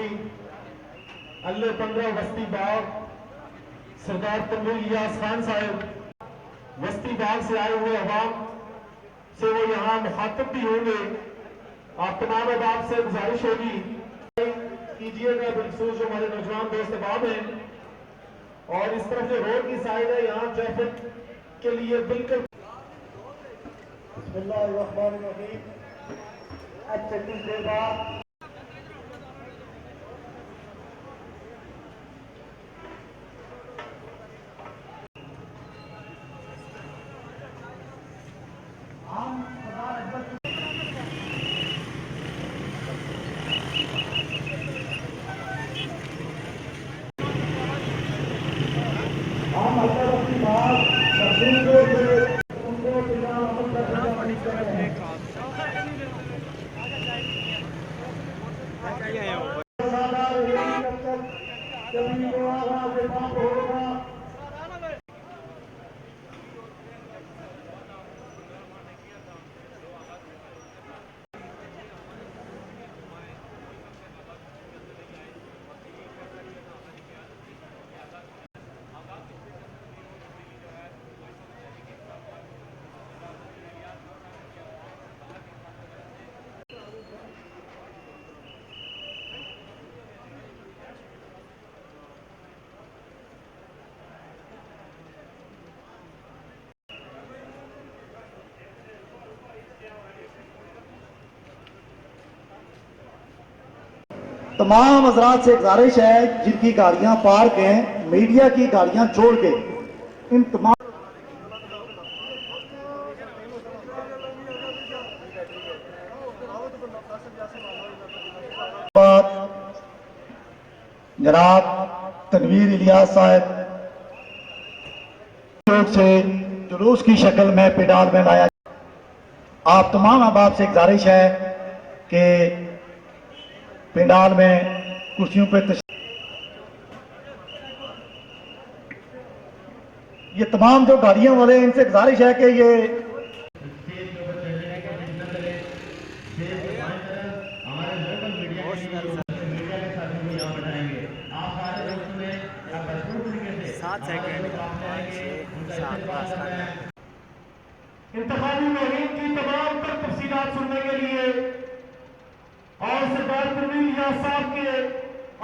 बस्ती, अल्ले 15 बस्ती बाग, सरदार तनवीर इलियास खान साहब, बस्ती बाग से आए हुए अवाम से वो यहाँ मुखातब भी होंगे। आप तमाम अहबाब से गुजारिश होगी कीजिएगा, बिलखसूस जो हमारे नौजवान दोस्त अहबाब हैं। और इस तरफ जो रोड की साइड है, यहाँ ट्रैफिक के लिए बिल्कुल बिस्मिल्लाहिर्रहमानिर्रहीम। अच्छे कुछ देर बाद तमाम हजरात से गुजारिश है जिनकी गाड़ियां पार्क हैं, मीडिया की गाड़ियां छोड़ के इन तमाम जनाब तनवीर इलियास साहब से जुलूस की शक्ल में पेडाल में लाया। आप तमाम अहबाब से गुजारिश है कि पेंडाल में कुर्सियों पे ये तमाम जो गाड़ियों वाले इनसे गुजारिश है कि ये इंतखाबी मुहिम की तमाम तर तफसीलात सुनने के लिए और सरदार तनवीर इलियास साहब के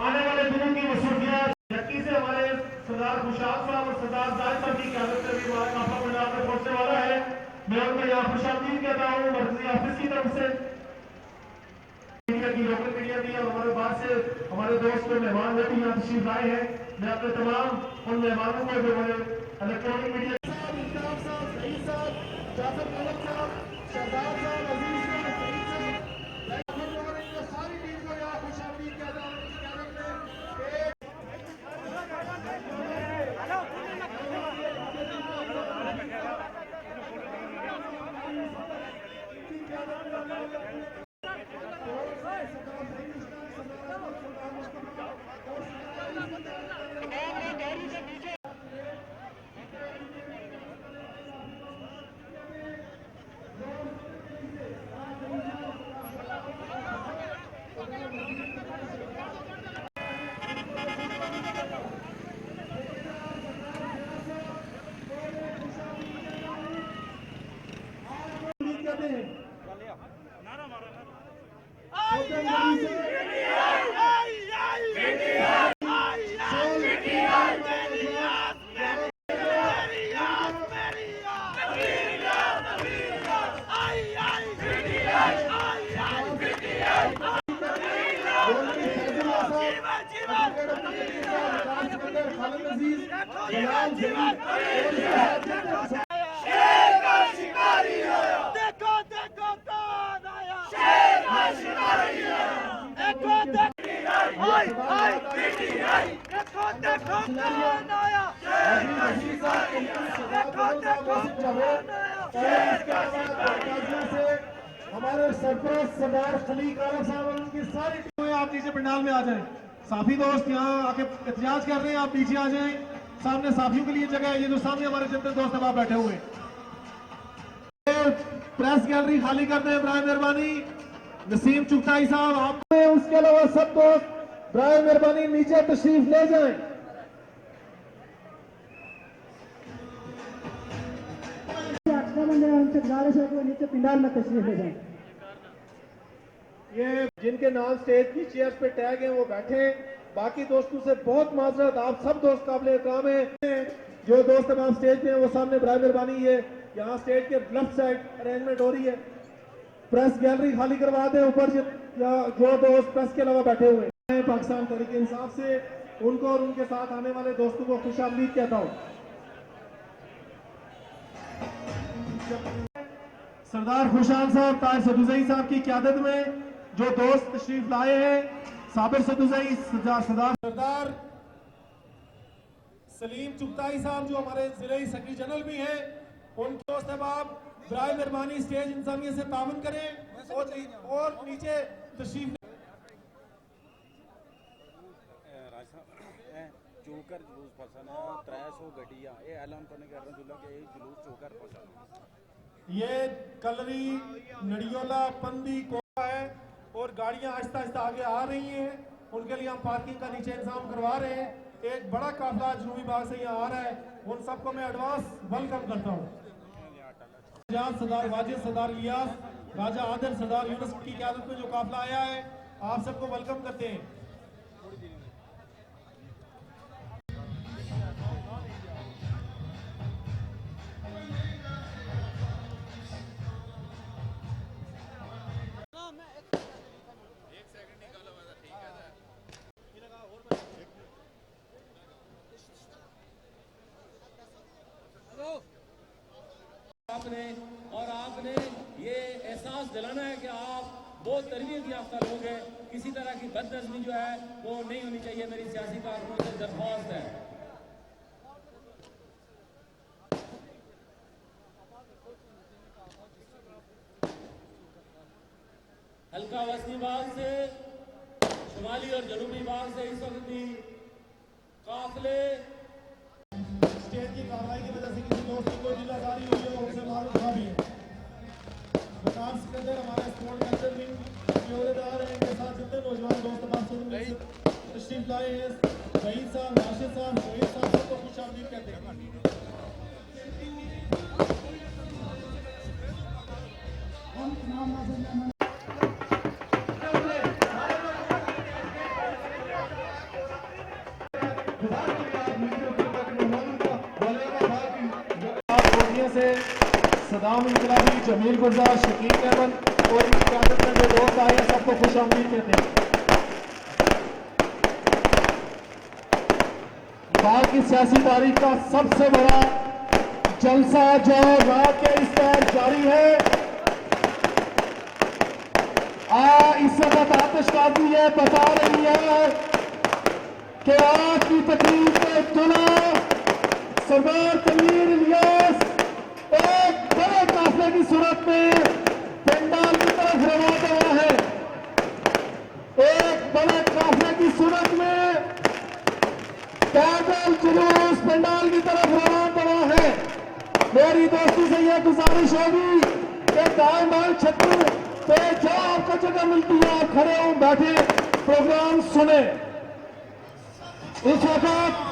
आने वाले दिनों की मसरूफियात यकी से हमारे सरदार खुशाद साहब और सरदार जाहिद साहब की क़यादत में भी हमारा काफा पंजाब में पहुंचने वाला है। मैं उनका यहाँ खुशामदीद कहता हूँ मरकजी ऑफिस की तरफ से, मीडिया की, लोकल मीडिया की और हमारे बाहर से हमारे दोस्त मेहमान भी यहाँ तशरीफ लाए हैं। मैं अपने तमाम उन मेहमानों को जो हमारे इलेक्ट्रॉनिक मीडिया हमारे सरपरस्त सरदार खलीक आलम साहब और उनकी सारी टीमें, आप नीचे पंडाल में आ जाएं। साफी दोस्त यहाँ आके एहतजाज कर रहे हैं, आप पीछे आ जाएं। सामने साफियों के लिए जगह है, ये जो सामने हमारे जितने दोस्त अब बैठे हुए हैं। प्रेस गैलरी खाली कर दें बराए मेहरबानी। नसीम चुगताई साहब आप, उसके अलावा सब दोस्त बराए मेहरबानी नीचे तशरीफ ले जाएं। उनसे गुजारिश है कि वो नीचे पंडाल में तशरीफ ले जाएं। ये जिनके नाम स्टेज की चेयर्स पे टैग हैं वो बैठे। बाकी दोस्तों से बहुत माजरत, आप सब दोस्त काबिल एहतराम हैं। जो दोस्त अब आप स्टेज पे हैं वो सामने बराए मेहरबानी है, यहाँ स्टेज के लेफ्ट साइड अरेंजमेंट हो रही है। प्रेस गैलरी खाली करवा दें ऊपर जो दोस्त प्रेस के अलावा बैठे हुए हैं। पाकिस्तान तहरीक इंसाफ से उनको और उनके साथ आने वाले दोस्तों को खुश आमदीद कहता हूँ। सरदार खुशाल साहब ताहिर सदुजई साहब की क़यादत में जो दोस्त तशरीफ लाए हैं, साबिर सदुजई, सरदार सलीम चुगताई साहब जो हमारे जिले सेक्रेटरी जनरल भी हैं, उनके दोस्त अहबाब बराए मेहरबानी स्टेज इंसानियत से तावन करें और नीचे तशरीफ चौकर जुलूस पसंद है 300 गड्डियां ये ऐलान करने के रसूलुल्लाह के एक जुलूस चौकर पसंद है। ये कलरी नड़ियोला पंदी कोटा है और गाड़ियां आहिस्ता आहिस्ता आगे आ रही हैं। उनके लिए हम पार्किंग का नीचे इंतजाम करवा रहे हैं। एक बड़ा काफिला जनूबी भाग से यहाँ आ रहा है, उन सबको मैं एडवांस वेलकम करता हूँ। सरदार वाजिद, सरदार इलियास, राजा आदिल, सरदार यूनुस की क़यादत में जो काफिला आया है, आप सबको वेलकम करते हैं। आपने ये एहसास दिलाना है कि आप बहुत तरबियत याफ्ता लोग हैं। किसी तरह की बदनज़मी जो है वो नहीं होनी चाहिए। मेरी सियासी कारकुनों से दरख्वास्त है। हल्का वस्ती भाग से, शुमाली और जनूबी भाग से इस वक्त भी काफिले स्टेज की कार्रवाई की वजह से किसी दोस्त की कोई जिलादारी हुई है, उनसे मालूम था भी है। विकास के अंदर हमारे स्पोर्ट कल्चर विंग के अहदेदार हैं, इनके साथ जितने नौजवान दोस्त तशरीफ लाए हैं, शहीद साहब, राशिद साहब, शहीद साहब, सबको खुश आमदीद कहते हैं। से सदाम इंकलाबी, जमील गुलजार, शकील अहमद और इनकी क़यादत में जो दोस्त आए हैं, सबको खुश आमदीद कहते हैं। बाग की सियासी तारीख का सबसे बड़ा जलसा जो रात के इस पर जारी है, इस वक्त आतिशबाजी है बता रही है कि आज की तकरीब में दुल्हा सरदार तनवीर इलियास एक बड़े काफिले की सूरत में पंडाल की तरफ रवाना हुआ है। एक बड़े काफिले की सूरत में पैदल जुलूस पंडाल की तरफ रवाना हुआ है। मेरी दोस्ती से यह गुजारिश होगी कि दाएं बाएं छतरी पे जो आपको जगह मिलती है आप खड़े हो बैठे प्रोग्राम सुने। इस वक्त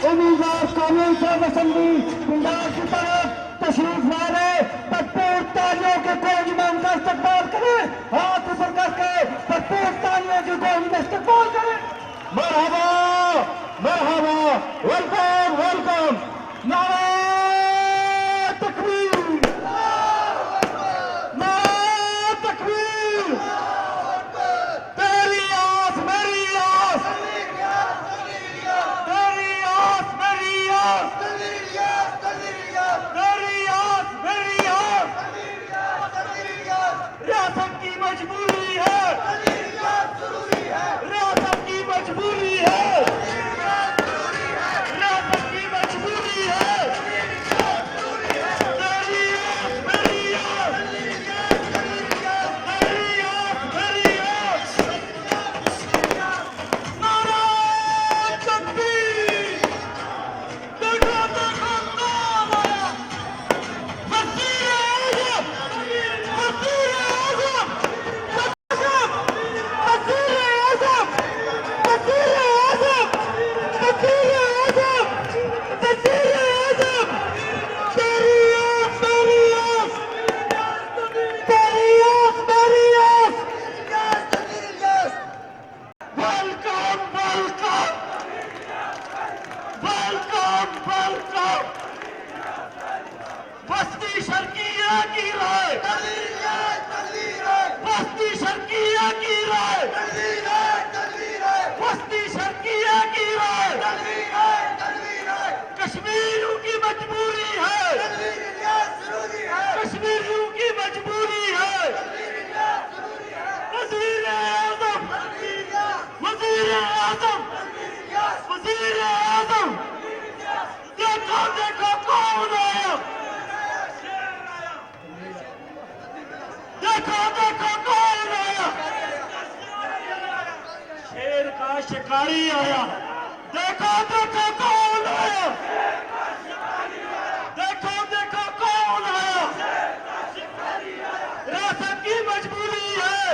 उम्मीदवार कानून से असेंबली पंडाल की तरफ तशरीफ ला रहे, भरपूर तालियों के कोई में उनका इस्तेमाल करें, हाथ ऊपर करके भरपूर तालियों के कोई में इस्तेमाल करें। मरहबा मरहबा, वेलकम वेलकम। नारे तकबीर, नारे तकबीर। तेरी आस मेरी आस, तेरी आस मेरी आस, की राय, बस्ती शर्किया की राय, बस्ती शर्किया की राय, कश्मीरियों की मजबूरी है, कश्मीरियों की मजबूरी है। वजीर आजम, वजीर आजम, वजीर आजम, देखो देखो कौन आया, देखो देखो कौन आया, शेर का शिकारी आया, देखो देखो कौन आया, देखो देखो कौन आया, रियासत की मजबूरी है।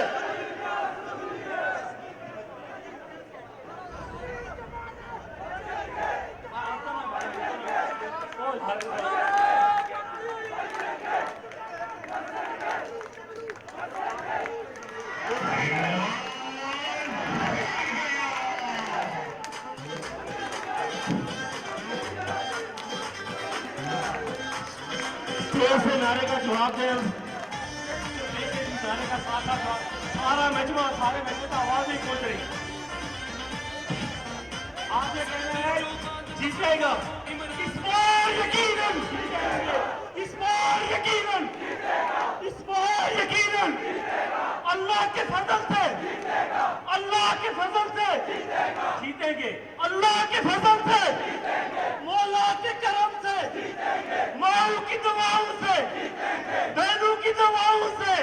से नारे का जवाब दें, नारे का साथ साथ सारा मजमा, सारे मजमे का आवाज नहीं पहुंच रही। आप ये कह रहे हैं जीतेगा, इस बार यकीनन, इस बार यकीनन, इस बार यकीनन अल्लाह के फजल से, अल्लाह के फजल से जीतेंगे, अल्लाह के फजल से, मौला के करम से, माओ की दुआओं से, बहनों की दुआओं से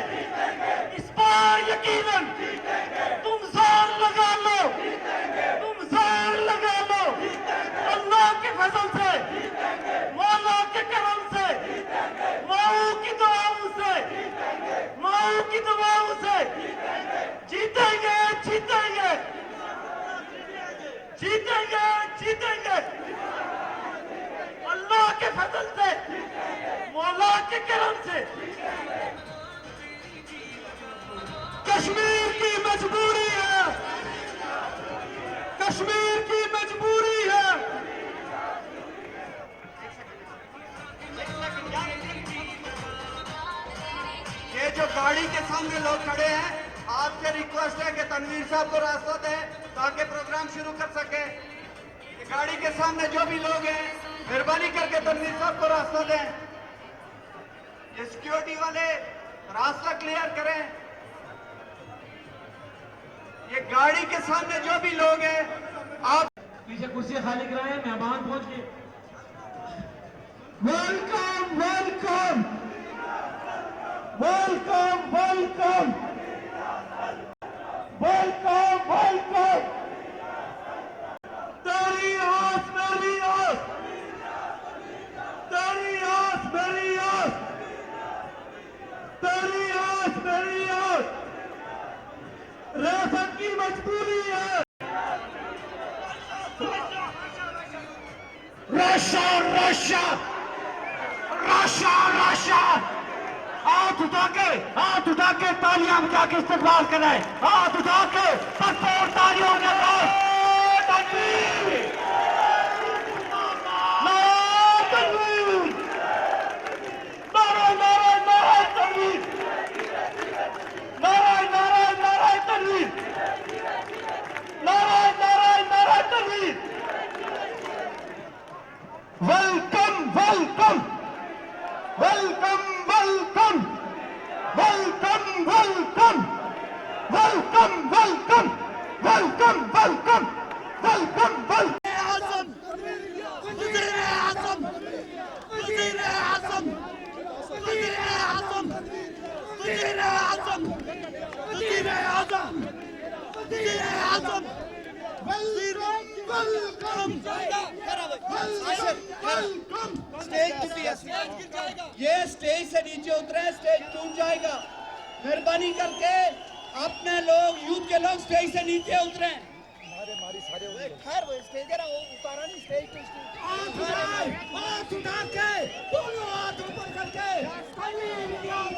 इस बार यकीनन तुम जोर लगा लो, तुम जोर लगा लो, अल्लाह के फजल से, मौला के करम से, माओ की दुआओं से, माओ की दुआओं से जीतेंगे, जीतेंगे, जीतेंगे, जीतेंगे, अल्लाह के फजल से, मौला के करम से। कश्मीर की मजबूरी है, कश्मीर की मजबूरी है। ये जो गाड़ी के सामने लोग खड़े हैं, आपसे रिक्वेस्ट है कि तनवीर साहब को रास्ता दें ताकि प्रोग्राम शुरू कर सके। ये गाड़ी के सामने जो भी लोग हैं, मेहरबानी करके तनवीर साहब को रास्ता दें। ये सिक्योरिटी वाले रास्ता क्लियर करें। ये गाड़ी के सामने जो भी लोग हैं, आप पीछे कुर्सी खाली कराएं, मेहमान पहुंच गए। Welcome, welcome, welcome, welcome, welcome, welcome. तेरी आस मेरी आस, तेरी आस मेरी आस, तेरी आस मेरी आस, रियासत की मजबूरी है। रशिया, रशिया, रशिया, रशिया, हाथ उठा के तालियां बजा के इस्तेमाल करें, हाथ उठा के भरपूर तालियों के साथ तकबीर, नारे तकबीर, नारे नारे नारे तकबीर, नारे नारे नारे तकबीर, नारे नारे नारे तकबीर। Welcome, welcome, welcome, welcome, welcome, welcome, welcome, welcome, welcome, welcome, welcome, welcome. आजम, वज़ीर आज़म, वज़ीर आज़म, वज़ीर आज़म, वज़ीर आज़म, वज़ीर आज़म, वज़ीर आज़म, वेलकम, वेलकम। स्टेज टूटी है, ये स्टेज से नीचे उतरे, स्टेज टूट जाएगा। मेहरबानी करके अपने लोग, यूथ के लोग स्टेज से नीचे उतरे। खैर वो स्टेज है ना, वो उतारा नहीं स्टेज पे। हाथ उठा के, दोनों हाथ ऊपर करके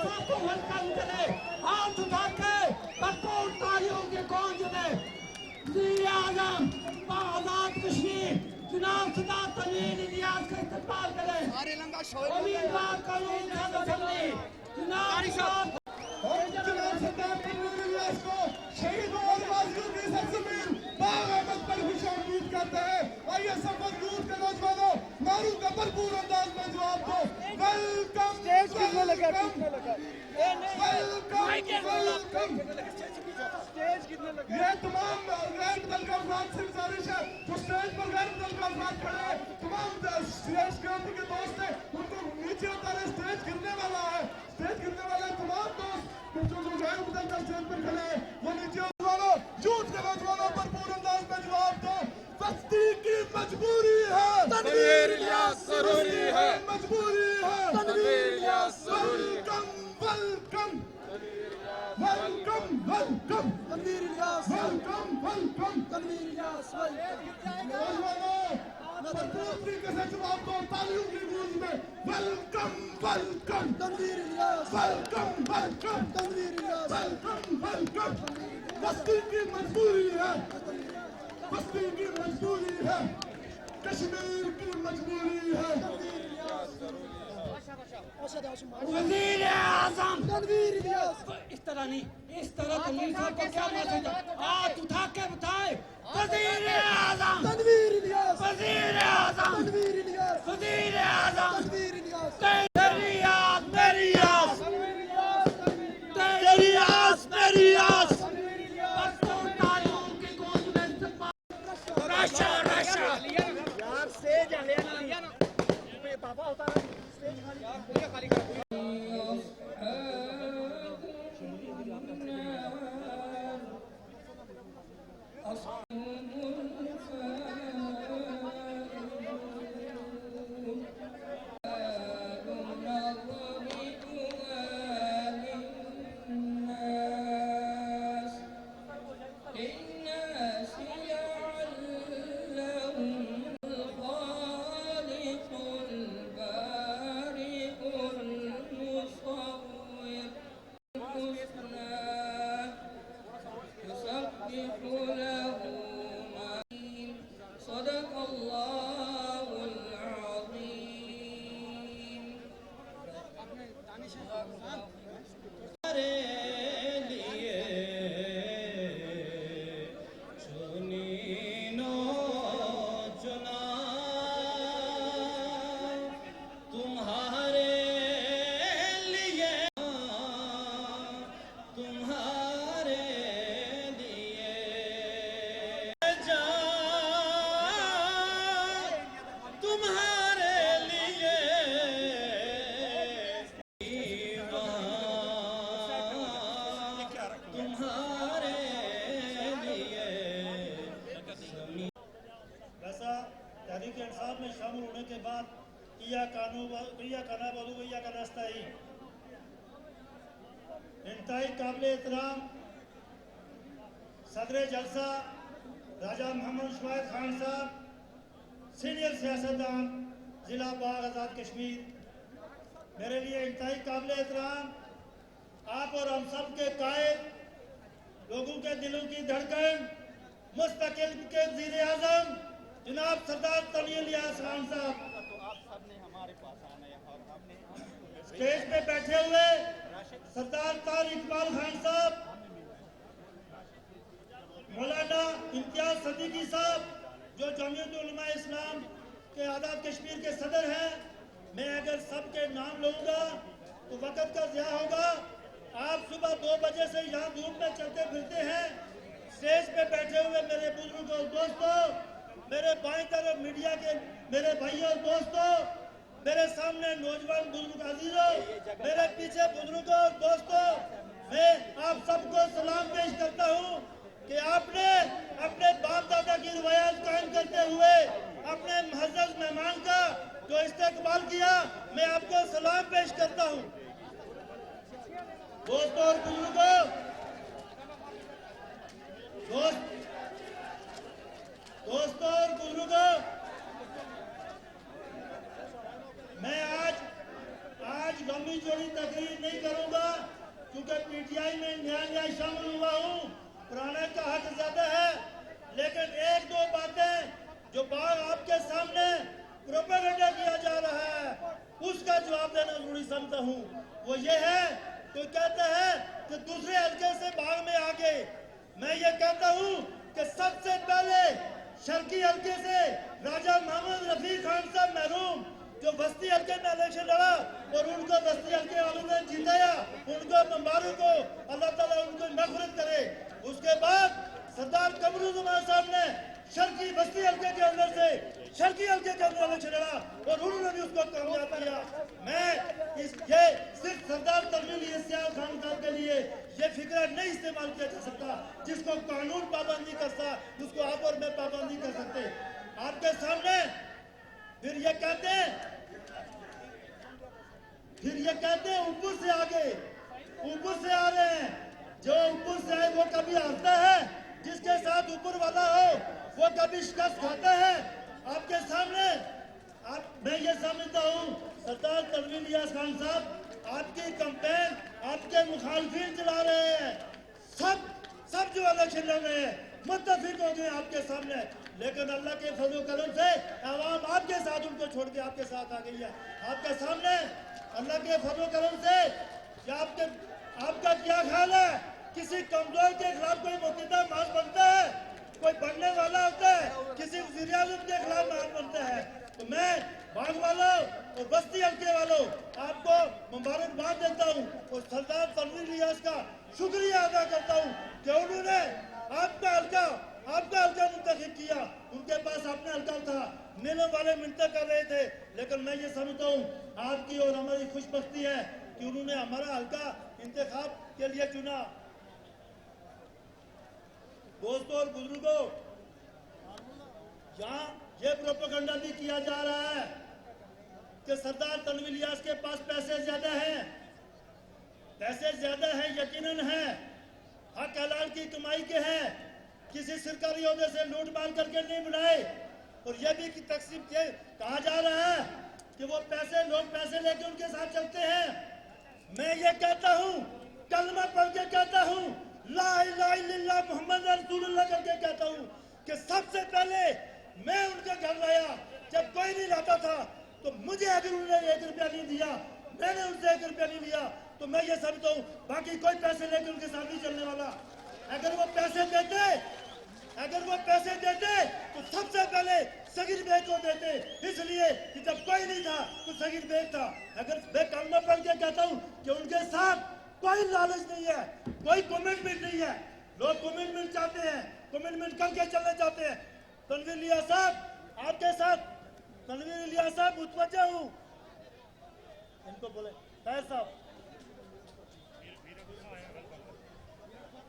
सबको वेलकम करें। हाथ उठा के भरपूर तालियों के गूंज में वज़ीर आज़म आज़ाद कश्मीर चुनाव शुदा तनवीर इलियास का इस्तेमाल करें। उम्मीदवार कानून असम्बली चुनाव शुदा तनवीर इलियास को शहीदों और गाजियों की सरजमीन बाग अहमद पर खुशामदीद करते हैं। आइए सब मजबूत के नौजवानों, नारों का भरपूर अंदाज में जवाब दो। वेलकम ये तमाम गैर मुतल्लिका अफराद से गुजारिश है जो स्टेज पर गैर मुतल्लिका अफराद खड़े हैं, तमाम स्टेज क्रांति के दोस्त हैं, उनको नीचे उतारे। स्टेज गिरने वाला है, स्टेज गिरने वाला है। तमाम दोस्त जो गैर मुतल्लिका स्टेज पर खड़े हैं वो नीचे उतारो। झूठ के नौजवानों भरपूर अंदाज में जवाब दो। बस्ती की मजबूरी है, तनवीर इलियास जरूरी है, मजबूरी है, तनवीर इलियास जरूरी है। Welcome welcome welcome Tanveer Ilyas welcome welcome Tanveer Ilyas नौजवानों भरपूर तरीके से जवाब दो तालियों की गूंज में। Welcome welcome Tanveer Ilyas welcome welcome Tanveer Ilyas welcome welcome. बस्ती की मजबूरी है, बस्ती की मजबूरी है, कश्मीर की मजबूरी है। वजीर आजम तनवीर इलियास इस तरह नहीं, इस तरह तनवीर साहब को क्या मैसेज है? हाथ उठा के बताए वजीर आजम, तनवीर इलियास वजीर आजम, तनवीर इलियास वजीर आजम। तनवीर इलियास तेरी आस मेरी आस, तेरी आस मेरी आस। पश्तो तालियों की गूंज में रशा रशा तहरीक इंसाफ में शामिल होने के बाद इंतहाई काबिल एहतराम सदर जलसा राजा मोहम्मद शुआइब खान साहब, सीनियर सियासतदान जिला बाग आज़ाद कश्मीर, मेरे लिए इंतहाई काबिल एहतराम आप और हम सब के कायद, लोगों के दिलों की धड़कन, मुस्तकिल के वज़ीर आज़म जनाब सरदार तनवीर इलियास खान साहब, स्टेज पे बैठे हुए सरदार तार इकबाल खान साहब, मौलाना इम्तियाज सदीकी साहब जो जमीयत उलमा इस्लाम के आज़ाद कश्मीर के सदर हैं। मैं अगर सबके नाम लूँगा तो वक़्त का ज़िया होगा। आप सुबह 2 बजे से यहाँ धूप में चलते फिरते हैं। स्टेज पे बैठे हुए मेरे बुजुर्गों दोस्तों, मेरे बाएं तरफ मीडिया के मेरे भाइयों दोस्तों, मेरे सामने नौजवान बुजुर्ग अजीजों, मेरे पीछे बुजुर्गों दोस्तों, मैं आप सबको सलाम पेश करता हूँ कि आपने अपने बाप दादा की रवायत कायम करते हुए अपने मुअज़्ज़ज़ मेहमान का जो इस्तेकबाल किया, मैं आपको सलाम पेश करता हूँ। दोस्तों और बुजुर्गों, दोस्तों और बुजुर्गों, मैं आज लंबी चौड़ी तकरीर नहीं करूंगा क्योंकि पीटीआई में नया शामिल हुआ हूं, पुराने का हक ज्यादा है। लेकिन 1-2 बातें जो बात आपके सामने प्रोपेगेंडा किया जा रहा है उसका जवाब देना जरूरी समझता हूँ। वो ये है, तो कहते हैं कि दूसरे हल्के से भाग में आगे। मैं ये कहता हूँ कि सबसे पहले शर्की हल्के से राजा मोहम्मद रफी खान साहब महरूम जो बस्ती हल्के में इलेक्शन लड़ा और उनको बस्ती हल्के वालों ने जीताया, उनको मुबारक हो, अल्लाह ताला उनको मग़फ़िरत करे। उसके बाद सरदार कमरुज़्ज़मान साहब ने शर्की बस्ती हल्के के अंदर से शर्की हल्के के अंदर इलेक्शन लड़ा और उन्होंने भी उसको कामयाब किया। मैं ये सिर्फ सरदार तनवीर इलियास खान साहब के लिए ये फिक्र नहीं इस्तेमाल किया जा सकता जिसको कानून पाबंदी करता, जिसको आप और मैं पाबंदी कर सकते। आपके सामने फिर ये कहते हैं ऊपर से आगे, ऊपर से आ रहे हैं। जो ऊपर से है वो कभी हारता है, जिसके साथ ऊपर वाला हो वो कभी शिकस्त खाता है। आपके सामने मैं ये समझता हूँ सरदार तनवीर इलियास खान साहब आपकी कैंपेन आपके मुखालफिन चला रहे हैं। सब जो इलेक्शन लड़ रहे हैं मुत्तफिक हो गए आपके सामने, लेकिन अल्लाह के फजल करम से आवाम आपके साथ उनको छोड़ के आपके साथ आ गई है। आपके सामने अल्लाह के फजल करम से आपका क्या ख्याल है? किसी कमजोर के खिलाफ कोई मुक़दमा मास बनता है, कोई बढ़ने वाला होता है, किसी वज़ीर-ए-आज़म के खिलाफ मास बनता है। तो मैं बाग वालों और बस्ती हल्के वालों आपको मुबारकबाद देता हूँ और सरदार तनवीर इलियास का शुक्रिया अदा करता हूँ कि उन्होंने आपका हल्का मुंतखब किया। उनके पास अपना हल्का था, मेलों वाले मिन्नत कर रहे थे, लेकिन मैं ये समझता हूँ आपकी और हमारी खुशबख्ती है कि उन्होंने हमारा हल्का इंतखाब के लिए चुना। दोस्तों और बुजुर्गों, यहाँ ये प्रोपेगेंडा भी किया जा रहा है कि सरदार तनवीर इलियास के पास पैसे ज्यादा हैं, यकीनन हैं, हक हलाल की कमाई के हैं, किसी सरकारी ओहदे से लूट मार करके नहीं बनाए। और यह भी कि तकसीम के कहा जा रहा है कि वो लोग पैसे लेके उनके साथ चलते हैं। मैं ये कहता हूँ, कलमा पढ़ के कहता हूँ, ला इलाहा इल्लल्लाह मुहम्मद रसूलुल्लाह करके कहता हूँ कि सबसे पहले मैं उनके घर आया जब कोई नहीं लाता था, तो मुझे अगर उन्होंने 1 रुपया नहीं दिया, मैंने उनसे 1 रुपया नहीं लिया, तो मैं ये समझता हूँ बाकी कोई पैसे लेकर उनके साथ नहीं चलने वाला। अगर वो पैसे देते तो सबसे पहले सगीर बेग को देते, इसलिए कि जब कोई नहीं था तो सगीर बेग था। अगर मैं कलमा पढ़ के कहता हूँ कि उनके साथ कोई लालच नहीं है, कोई कमिटमेंट नहीं है। लोग कमिटमेंट चाहते हैं, कमिटमेंट करके चलना चाहते हैं। तनवीर इलियास साहब आपके साथ, तनवीर इलियास साहब मुतवज्जा हूँ, इनको बोले खैर साहब,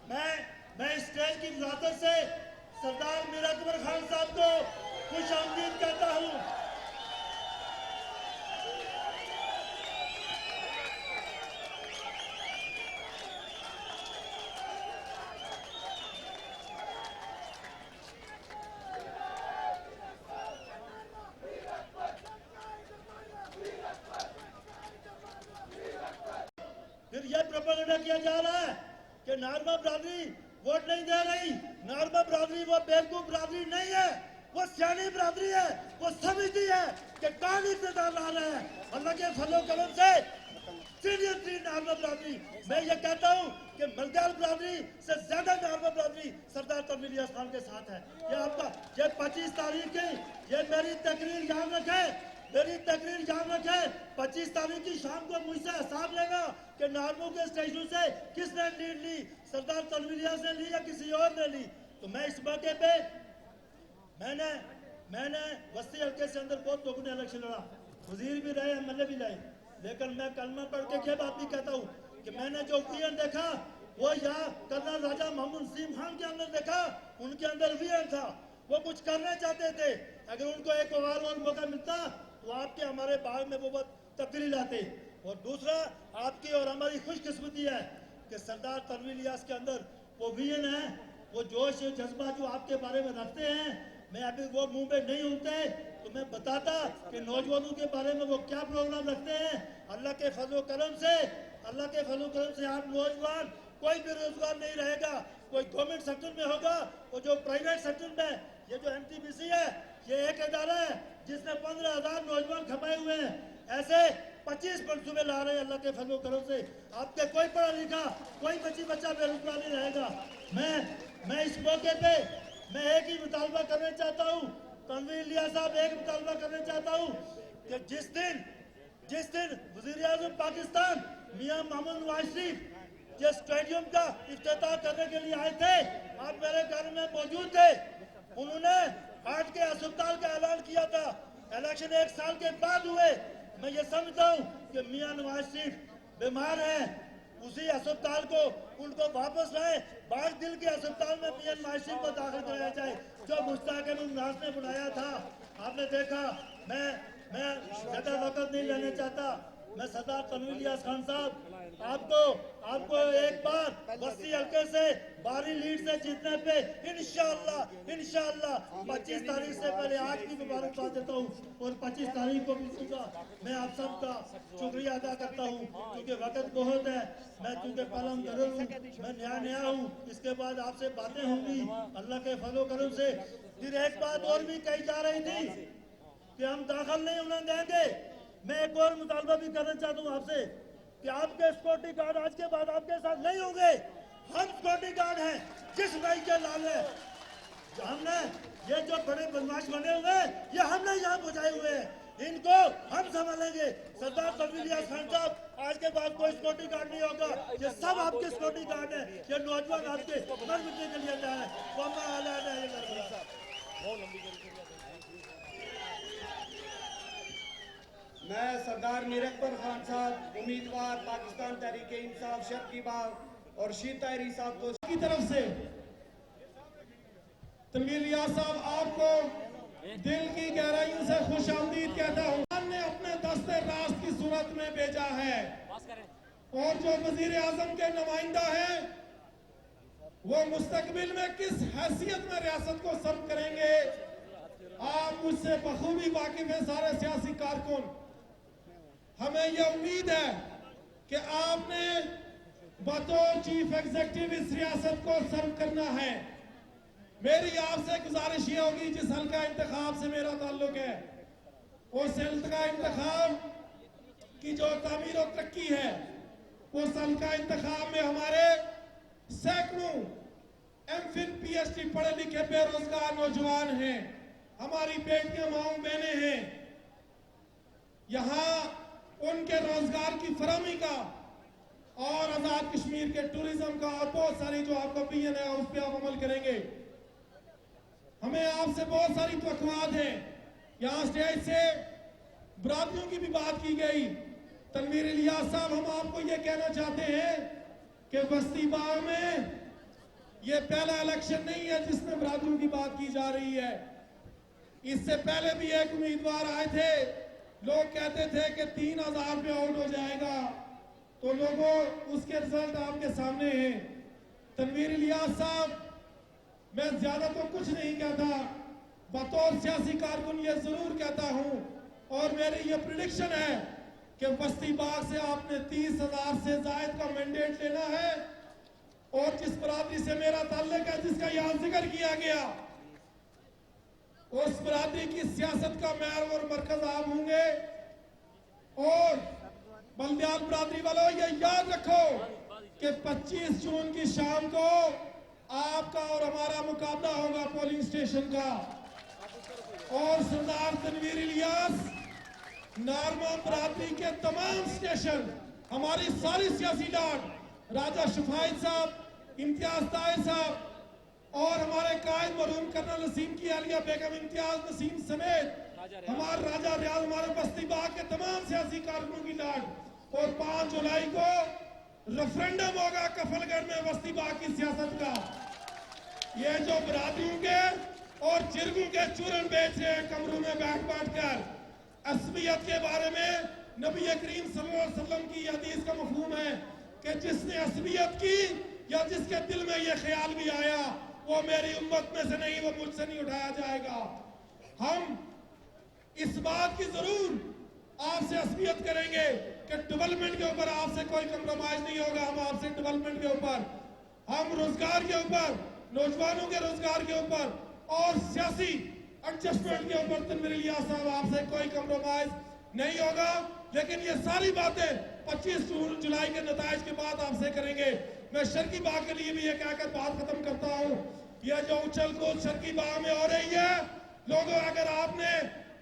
मैं स्टेज की वजारत से सरदार मीर अकबर खान साहब को खुश आमदीद कहता हूँ। फिर यह प्रोपेगेंडा किया जा रहा है कि नारमा बरादरी वोट नहीं दे रही। नारमा बरादरी वो बेवकूफ बरादरी नहीं है, वो सियानी बरादरी है, वो समझती है कि कौन इक़्तिदार ला रहा है। अल्लाह के फजल करम से सीरियसली नारमा बरादरी, मैं ये कहता हूँ कि मलदार बरादरी से ज्यादा नारमा बरादरी सरदार तनवीर इलियास खान के साथ है। ये आपका ये 25 तारीख की ये मेरी तकरीर याद रखें, 25 तारीख की शाम को मुझसे हिसाब लेगा कि नारमो के स्टेशन से किसने लीड ली, सरदार तनवीर इलियास ने ली या किसी और ने ली। तो मैं इस मौके पे मैंने बस्ती हल्के से अंदर बहुत लोगों ने इलेक्शन लड़ा, वजीर भी रहे, एमएलए भी रहे, लेकिन मैं कलमा पढ़ के ये बात भी कहता हूँ कि मैंने जो विजन देखा वो यहाँ कर्नल राजा मोहम्मद नसीम खान के अंदर देखा। उनके अंदर विजन था, वो कुछ करना चाहते थे। अगर उनको एक और मौका मिलता तो आपके हमारे बाग में वो बहुत तब्दीली लाते। और दूसरा, आपकी और हमारी खुशकिस्मती है कि सरदार तनवीर इलियास के अंदर वो विजन है, वो जोश जज्बा जो आपके बारे में रखते हैं। मैं अभी वो मुंह पे नहीं होते तो मैं बताता कि नौजवानों के बारे में वो क्या प्रोग्राम रखते हैं। अल्लाह के फजल करम से आप नौजवान कोई बेरोजगार नहीं रहेगा, कोई गवर्नमेंट सेक्टर में होगा और जो प्राइवेट सेक्टर में ये जो एमटीबीसी है ये एक इदारा है जिसने 15,000 नौजवान खपाए हुए हैं। ऐसे 25 मंसूबे ला रहे हैं अल्लाह के फजल करम से। आपके कोई पढ़ा लिखा कोई बच्चा बेरोजगार नहीं रहेगा। मैं इस मौके पे मैं एक ही मुतालबा करना चाहता हूँ, तनवीर इलियास साहब, एक मुतालबा करना चाहता हूँ कि जिस दिन वज़ीर-ए-आज़म पाकिस्तान मियां मोहम्मद नवाज शरीफ ये स्टेडियम का इफ्तिताह करने के लिए आए थे, आप मेरे घर में मौजूद थे। उन्होंने हार्ट के अस्पताल का ऐलान किया था। इलेक्शन 1 साल के बाद हुए। मैं ये समझता हूँ कि मियां नवाज शरीफ बीमार हैं, उसी अस्पताल को उनको वापस लाए। बाग दिल के अस्पताल में मियां नवाज शरीफ को दाखिल कराया जाए जो मुश्ताक अब्बास ने बनाया था। आपने देखा, मैं ज्यादा वक्त नहीं लेना चाहता। मैं सरदार तनवीर इलियास खान साहब आपको एक बार बस्ती हल्के से भारी लीड से जीतने पे इंशाअल्लाह 25 तारीख से पहले आज की मुबारकबाद देता हूँ और 25 तारीख को भी दूंगा। मैं आप सबका शुक्रिया अदा करता हूँ क्योंकि वक्त बहुत है। मैं चूंकि पलम करल हूँ, मैं नया हूँ, इसके बाद आपसे बातें होंगी अल्लाह के फजल करम से। फिर एक बात और भी कही जा रही थी कि हम दाखिल नहीं होने देंगे। मैं एक और मुतालबा भी करना चाहता हूँ आपसे कि आपके सिक्योरिटी गार्ड आज के बाद आपके साथ नहीं होंगे। हम सिक्योरिटी गार्ड हैं जिस भाई के लाल है। हमने ये जो बड़े बदमाश बने हुए हैं ये हमने यहाँ बुझाए हुए हैं, इनको हम संभालेंगे। सरदार तनवीर इलियास खान साहब, आज के बाद कोई सिक्योरिटी गार्ड नहीं होगा। ये सब आपके सिक्योरिटी गार्ड है। ये नौजवान आपके मर मिटने के लिए जाए। मैं सरदार मीर अकबर खान साहब, उम्मीदवार पाकिस्तान तहरीक इंसाफ शर्की बाग और शीर ताहरी साहब को की तरफ से तनवीर इलियास साहब आपको दिल की गहराइयों से खुशामदीद कहता हूँ। हमने अपने दस्ते रास्त की सूरत में भेजा है और जो वजीर आजम के नुमाइंदा है वो मुस्तकबिल में किस हैसियत में रियासत को सर्व करेंगे आप मुझसे बखूबी वाकिफ है। सारे सियासी कारकुन, हमें यह उम्मीद है कि आपने बतौर चीफ एग्जीक्यूटिव इस रियासत को सर्व करना है। मेरी आपसे गुजारिश ये होगी, जिस हल्का इंतखाब से मेरा ताल्लुक है उस हल्का इंतखाब की जो तामीर और तरक्की है, उस हल्का इंतखाब में हमारे सैकड़ों एमफिल पीएचडी पढ़े लिखे बेरोजगार नौजवान हैं, हमारी बेटियां माओ बहने हैं। यहाँ उनके रोजगार की फराहमी का और आजाद कश्मीर के टूरिज्म का और बहुत सारी जो आपका विजन है उस पर आप अमल करेंगे। हमें आपसे बहुत सारी तवक्कुआत हैं। यहाँ स्टेज से बरादरियों की भी बात की गई। तनवीर इलियास साहब, हम आपको ये कहना चाहते हैं कि बस्ती बाग में ये पहला इलेक्शन नहीं है जिसमें बरादरियों की बात की जा रही है। इससे पहले भी एक उम्मीदवार आए थे, लोग कहते थे कि 3,000 पे आउट हो जाएगा, तो लोगों उसके रिजल्ट आपके सामने हैं। तनवीर इलियास साहब, मैं ज्यादा तो कुछ नहीं कहता, बतौर सियासी कारकुन ये जरूर कहता हूं और मेरी ये प्रिडिक्शन है कि बस्ती बाग से आपने 30,000 से जायद का मैंडेट लेना है और जिस बरादरी से मेरा ताल्लुक है, जिसका यहाँ जिक्र किया गया, उस बरादरी की सियासत का महर और मरकज आप होंगे। और बल्दियाल बरादरी वालों, ये याद रखो कि 25 जून की शाम को आपका और हमारा मुकाबला होगा पोलिंग स्टेशन का। और सरदार तनवीर इलियास, नारमा बरादरी के तमाम स्टेशन, हमारी सारी सियासी डाट, राजा शफायत साहब, इम्तियाज ताहिर साहब और हमारे कायद मरहूम कर्नल नसीम की अहलिया बेगम इम्तियाज नसीम समेत हमारे राजा रियाज, हमारे बस्ती बाग के तमाम सियासी कारकुनों की डाट। और 5 जुलाई को रेफरेंडम होगा कफलगढ़ में बस्ती बाग की सियासत का। ये जो बरादरियों के और जिरगों के चूरन बेच रहे हैं कमरों में बैठ कर, असबियत के बारे में नबी करीम सल्लल्लाहु अलैहि वसल्लम की हदीस का मफहूम है कि जिसने असबियत की या जिसके दिल में यह ख्याल भी आया वो मेरी उम्मत में से नहीं, वो मुझसे नहीं उठाया जाएगा। हम इस बात की जरूर आपसे असबियत करेंगे कि डेवलपमेंट के ऊपर आपसे कोई कंप्रोमाइज नहीं होगा। हम आपसे डेवलपमेंट के ऊपर, हम रोजगार के ऊपर, नौजवानों के रोजगार के ऊपर और सियासी एडजस्टमेंट के ऊपर तनवीर इलियास साहब आपसे कोई कम्प्रोमाइज नहीं होगा, लेकिन ये सारी बातें 25 जुलाई के नताइज के बाद आपसे करेंगे। मैं शर्की बाग के लिए भी ये कहकर बात खत्म करता हूँ, ये जो उछल कूद शर्की बाग में हो रही है, लोगों अगर आपने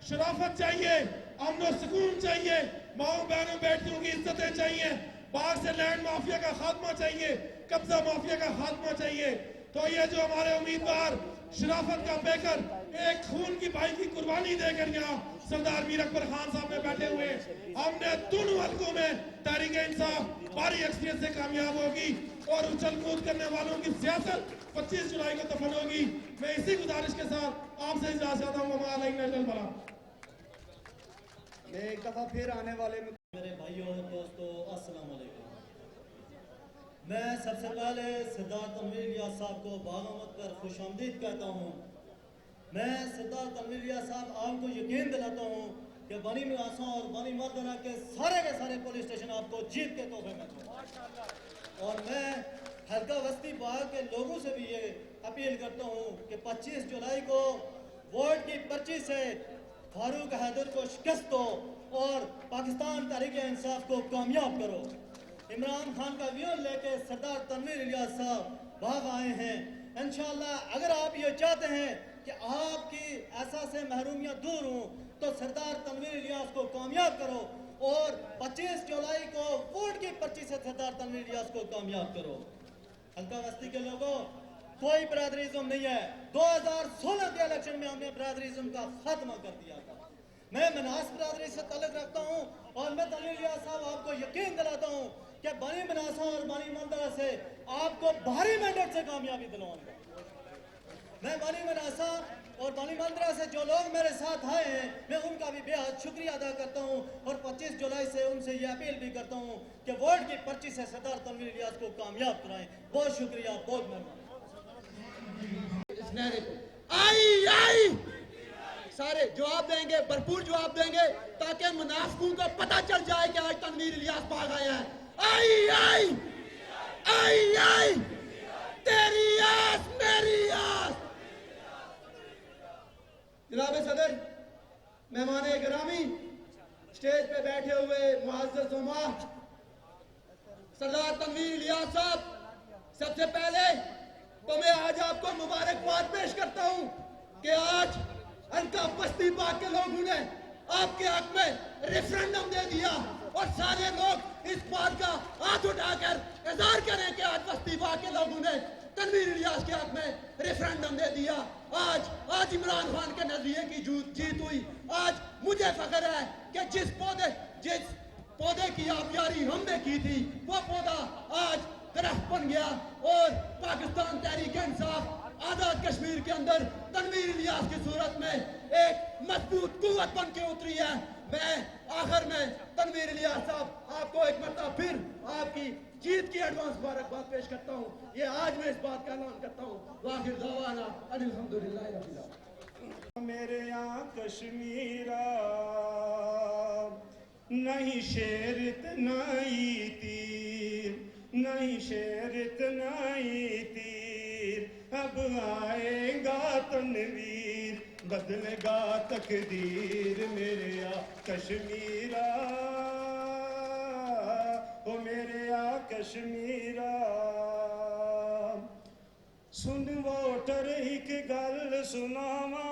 शराफत चाहिए, अमन और सुकून चाहिए, माओ बहनों बेटियों की इज्जतें चाहिए, बाग से लैंड माफिया का खात्मा चाहिए, कब्जा माफिया का खात्मा चाहिए, तो ये जो हमारे उम्मीदवार शराफत का बेकर एक खून की भाई की कुर्बानी देकर यहाँ सरदार मीर अकबर खान साहब में बैठे हुए, हमने दोनों हलकों में तहरीक इंसाफ भारी अक्सरियत से कामयाब होगी और उछल कूद करने वालों की सियासत 25 जुलाई को दफन होगी। मैं इसी गुजारिश के साथ आपसे इजाजत चाहता हूँ। मैं एक दफा फिर आने वाले में मेरे भाइयों और दोस्तों, अस्सलाम वालेकुम। मैं सबसे पहले सरदार तनवीर इलियास साहब को बागमत पर खुशामदीद कहता हूँ। मैं सरदार तनवीर इलियास साहब आपको यकीन दिलाता हूँ कि बनी मियासा और बनी मर्दाना के सारे पुलिस स्टेशन आपको जीत के तोहफे में दूंगा। और मैं हल्का वस्ती बाग के लोगों से भी ये अपील करता हूँ कि 25 जुलाई को वोट की पर्ची से फारूक हैदर को शिकस्त दो और पाकिस्तान तहरीक इंसाफ को कामयाब करो। इमरान खान का व्यूह लेके सरदार तनवीर इलियास साहब भाग आए हैं। इंशाअल्लाह अगर आप ये चाहते हैं कि आपकी ऐसा से महरूमियां दूर हों तो सरदार तनवीर इलियास को कामयाब करो और 25 जुलाई को वोट की पर्ची से सरदार तनवीर इलियास को कामयाब करो। हल्का बस्ती के लोगों, कोई बरादरीज़म नहीं है। 2016 के इलेक्शन में हमने बरादरीज़म का खात्मा कर दिया था। मैं मनास बरादरी से ताल्लुक रखता हूँ और मैं तनवीर इलियास साहब आपको यकीन दिलाता हूँ कि बनी मनासा और बनी मंदरा से आपको भारी मैंडेट से कामयाबी दिलवाऊंगा। मैं बनी मनासा और बनी मंदरा से जो लोग मेरे साथ आए हैं, मैं उनका भी बेहद शुक्रिया अदा करता हूं और 25 जुलाई से उनसे ये अपील भी करता हूं कि वोट की पर्ची से सरदार तनवीर इलियास को कामयाब कराएं। बहुत शुक्रिया, बहुत मेहरबानी। आई सारे जवाब देंगे, भरपूर जवाब देंगे ताकि मुनाफिकों को पता चल जाए कि आज तनवीर इलियास भाग आया है। आई तेरी आस मेरी आस। जनाब सदर, मेहमान गिरामी, स्टेज पे बैठे हुए मुअज़्ज़ज़ उलमा, सरदार तनवीर इलियास साहब, सबसे पहले तो मैं आज आपको मुबारकबाद पेश करता हूं कि आज हल्का बस्ती बाग के लोगों ने आपके हक में रेफरेंडम दे दिया और सारे लोग इस बात का हाथ उठाकर इज़हार करें कि आज बस्ती बाग के लोगों ने तनवीर इलियास के हक में रेफरेंडम दे दिया। आज इमरान खान के नजरिए की जीत हुई। आज मुझे फख्र है कि जिस पौधे की आबियारी हमने की थी वो पौधा आज दरख्त बन गया और पाकिस्तान तहरीक इंसाफ आजाद कश्मीर के अंदर तनवीर इलियास की सूरत में एक मजबूत कुव्वत बन के उतरी है। मैं आखिर में तनवीर इलियास साहब आपको एक मरतबा फिर आपकी जीत की एडवांस मुबारकबाद पेश करता हूँ। ये आज मैं इस बात का ऐलान करता हूँ। वाखिर दावाना अल्हम्दुलिल्लाह रब्बिल आलमीन। मेरे यहाँ कश्मीरा नहीं शेर नहीं तीर, नहीं शेर नहीं तीर, अब आएगा तनवीर बदलेगा तकदीर। मेरे यहाँ कश्मीरा, ओ मेरे यहाँ कश्मीरा। सुन वोटर एक गल सुनावा,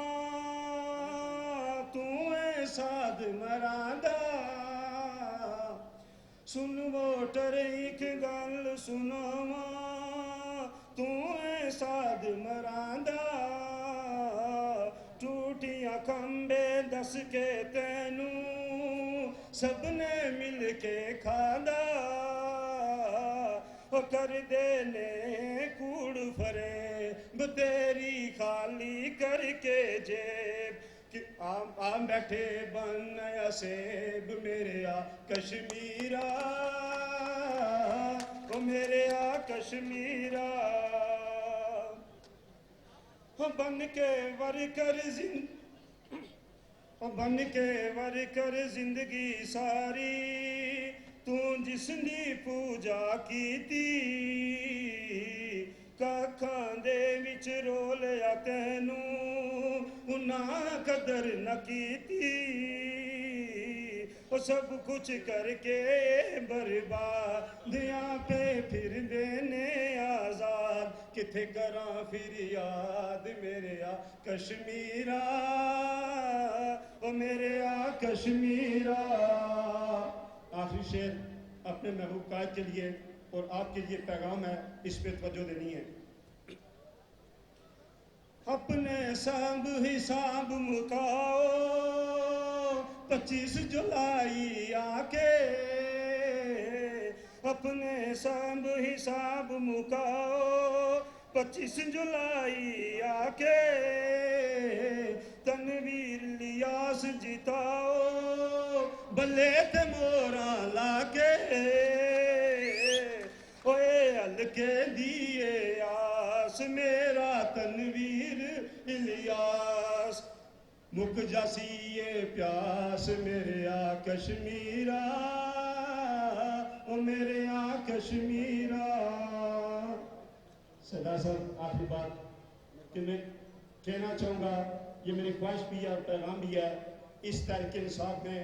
तू है साध मरांदा। सुन वोटर एक गल सुनावा, तू है साध मरांदा। टूटियां खंबे दस के तेनू सबने मिल के खादा। कर देने कूड़ फरे तेरी खाली करके जेब कि आम बैठे बन सेब। मेरे आ कश्मीरा, ओ मेरे आ कश्मीरा। बन के वर कर जिंदगी सारी, तू जिसनी पूजा की थी। कखां दे विच रोलिया तैनू, उन ना कदर न की थी, वो सब कुछ करके बर्बादियां पे फिर देने आजाद, किथे करा फिर याद मेरे आ कश्मीरा, ओ मेरे आ कश्मीरा। आखिरी शेर अपने महबूब कायद के लिए और आपके लिए पैगाम है, इस पे तवज्जो देनी है। अपने सब हिसाब मुकाओ 25 जुलाई आके, अपने सब हिसाब मुकाओ 25 जुलाई आके, तनवीर लियास जिताओ बल्ले ते मोरा लाके, ओए हल्के दिए आस मेरा तनवीर इलियास, मुक जासी ये प्यास मेरे आ कश्मीरा, ओ मेरे आ कश्मीरा। सरदार साहब आखिरी बात कि मैं कहना चाहूँगा, ये मेरी ख्वाहिश भी है और पैगाम भी है, इस तहरीक इंसाफ में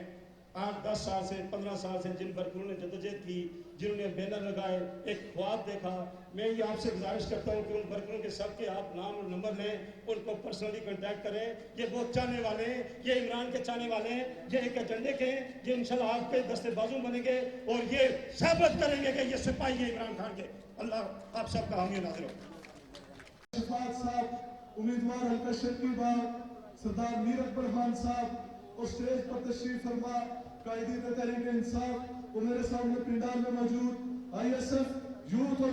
8-10 साल से 15 साल से जिन वर्करों ने जदोजहद की, जिन्होंने बैनर लगाए, एक ख्वाब देखा, मैं ये आपसे गुजारिश करता हूँ कि उन वर्करों के सबके आप नाम और नंबर लें, उनको पर्सनली कांटेक्ट करें। ये बहुत चाहने वाले हैं, ये इमरान के चाहने वाले हैं, ये एक एजेंडे के हैं, ये इंशाल्लाह आपके दस्ते बाजू बनेंगे और ये साबित करेंगे कि ये सिपाही है इमरान खान के। अल्लाह आप सबका हामी नाज़िर हो। शफात साहब, उम्मीदवार हल्का शर्की बाग सरदार मीर अकबर खान साहब और स्टेज पर तशरीफ फरमा कायदीन तहरीक इंसाफ और मेरे सामने पिंडाल में मौजूद ISF यूथ और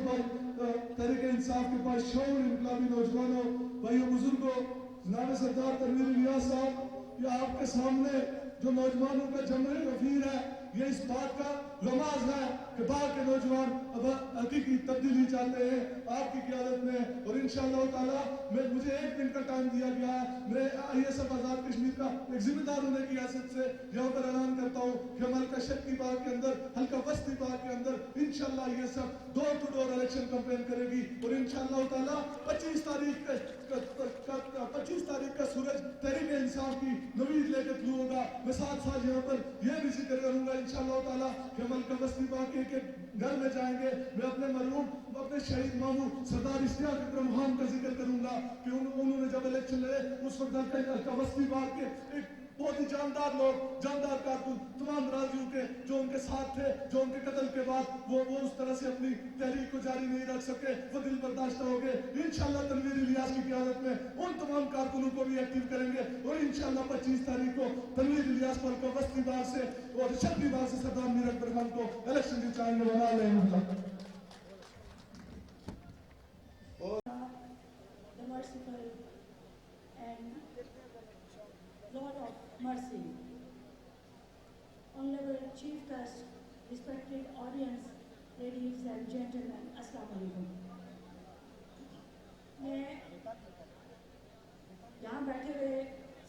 तहरीक इंसाफ के पास शौर इनकलाबी नौजवानों, भाइयों बुजुर्गों, जनाब सरदार तनवीर इलियास साहब, ये आपके सामने जो नौजवानों का जमरे गफीर है, ये इस बात का रमाज है कि बाहर के नौजवान अब हकीकी तब्दीली चाहते हैं आपकी क़यादत में। और इंशाअल्लाह ताला मुझे 1 दिन का टाइम दिया गया है, मैं ISF आज़ाद कश्मीर का एक जिम्मेदार होने की हैसियत से यहाँ पर ऐलान करता हूँ कि हम हल्का शक्ति बाग के अंदर, हल्का बस्ती बाग के अंदर इंशाअल्लाह ISF door to door election campaign करेगी। और इंशाअल्लाह ताला 25 तारीख का सूरज तहरीक इंसाफ की नवीद लेकर तुलू होगा। मैं साथ यहाँ पर यह भी जिक्र करूंगा इंशाअल्लाह ताला कि हम हल्का बस्ती बाग के घर में जाएंगे, मैं अपने मरहूम अपने शहीद मामू सरदार इश्तियाक अकरम खान का जिक्र करूंगा कि उन्होंने जब इलेक्शन लड़े उस वक्त हल्का बस्ती बाग के एक बहुत ही जानदार लोग, जानदार कारकुन तमाम राजियों के जो उनके साथ थे, जो उनके कत्ल के बाद वो उस तरह से अपनी तहरीक को जारी नहीं रख सके, वो दिल बर्दाश्त हो गए। इंशाअल्लाह तनवीर इलियास की क़यादत में उन तमाम कारकुनों को भी एक्टिव करेंगे और इंशाअल्लाह 25 तारीख को तनवीर इलियास को बस्ती बाग से और शक्ति बाग से सरदार मीर अकबर खान को election जिताएंगे। The merciful and Lord of Mercy, Honorable Chief Guest, respected audience, ladies and gentlemen, Assalamu alaikum. मैं यहाँ बैठे हुए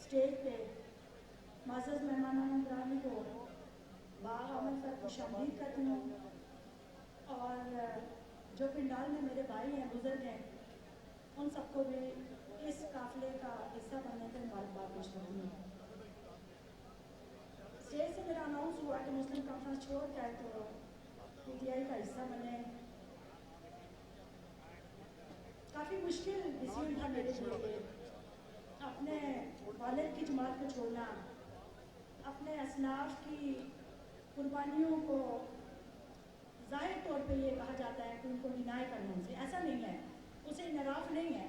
स्टेज पे माज़ज़ मेहमानान ग्रामी को बाआमद पर खुशामदीद करती हूँ और जो पिंडाल में मेरे भाई हैं, बुजुर्ग हैं, उन सबको भी इस काफिले का हिस्सा बनने के मुबारकबाद पेश करती हूँ। स्टेज से मेरा अनाउंस हुआ कि मुस्लिम कॉन्फ्रेंस छोड़ कर तो PTI का हिस्सा बने। काफ़ी मुश्किल डिसीजन था मेरे लिए, अपने वालिद की जमात को छोड़ना, अपने असनाफ की कुर्बानियों को ज़ाहिर तौर पे ये कहा जाता है कि उनको डिनाई करना उनसे, ऐसा नहीं है, उसे इनराफ नहीं है।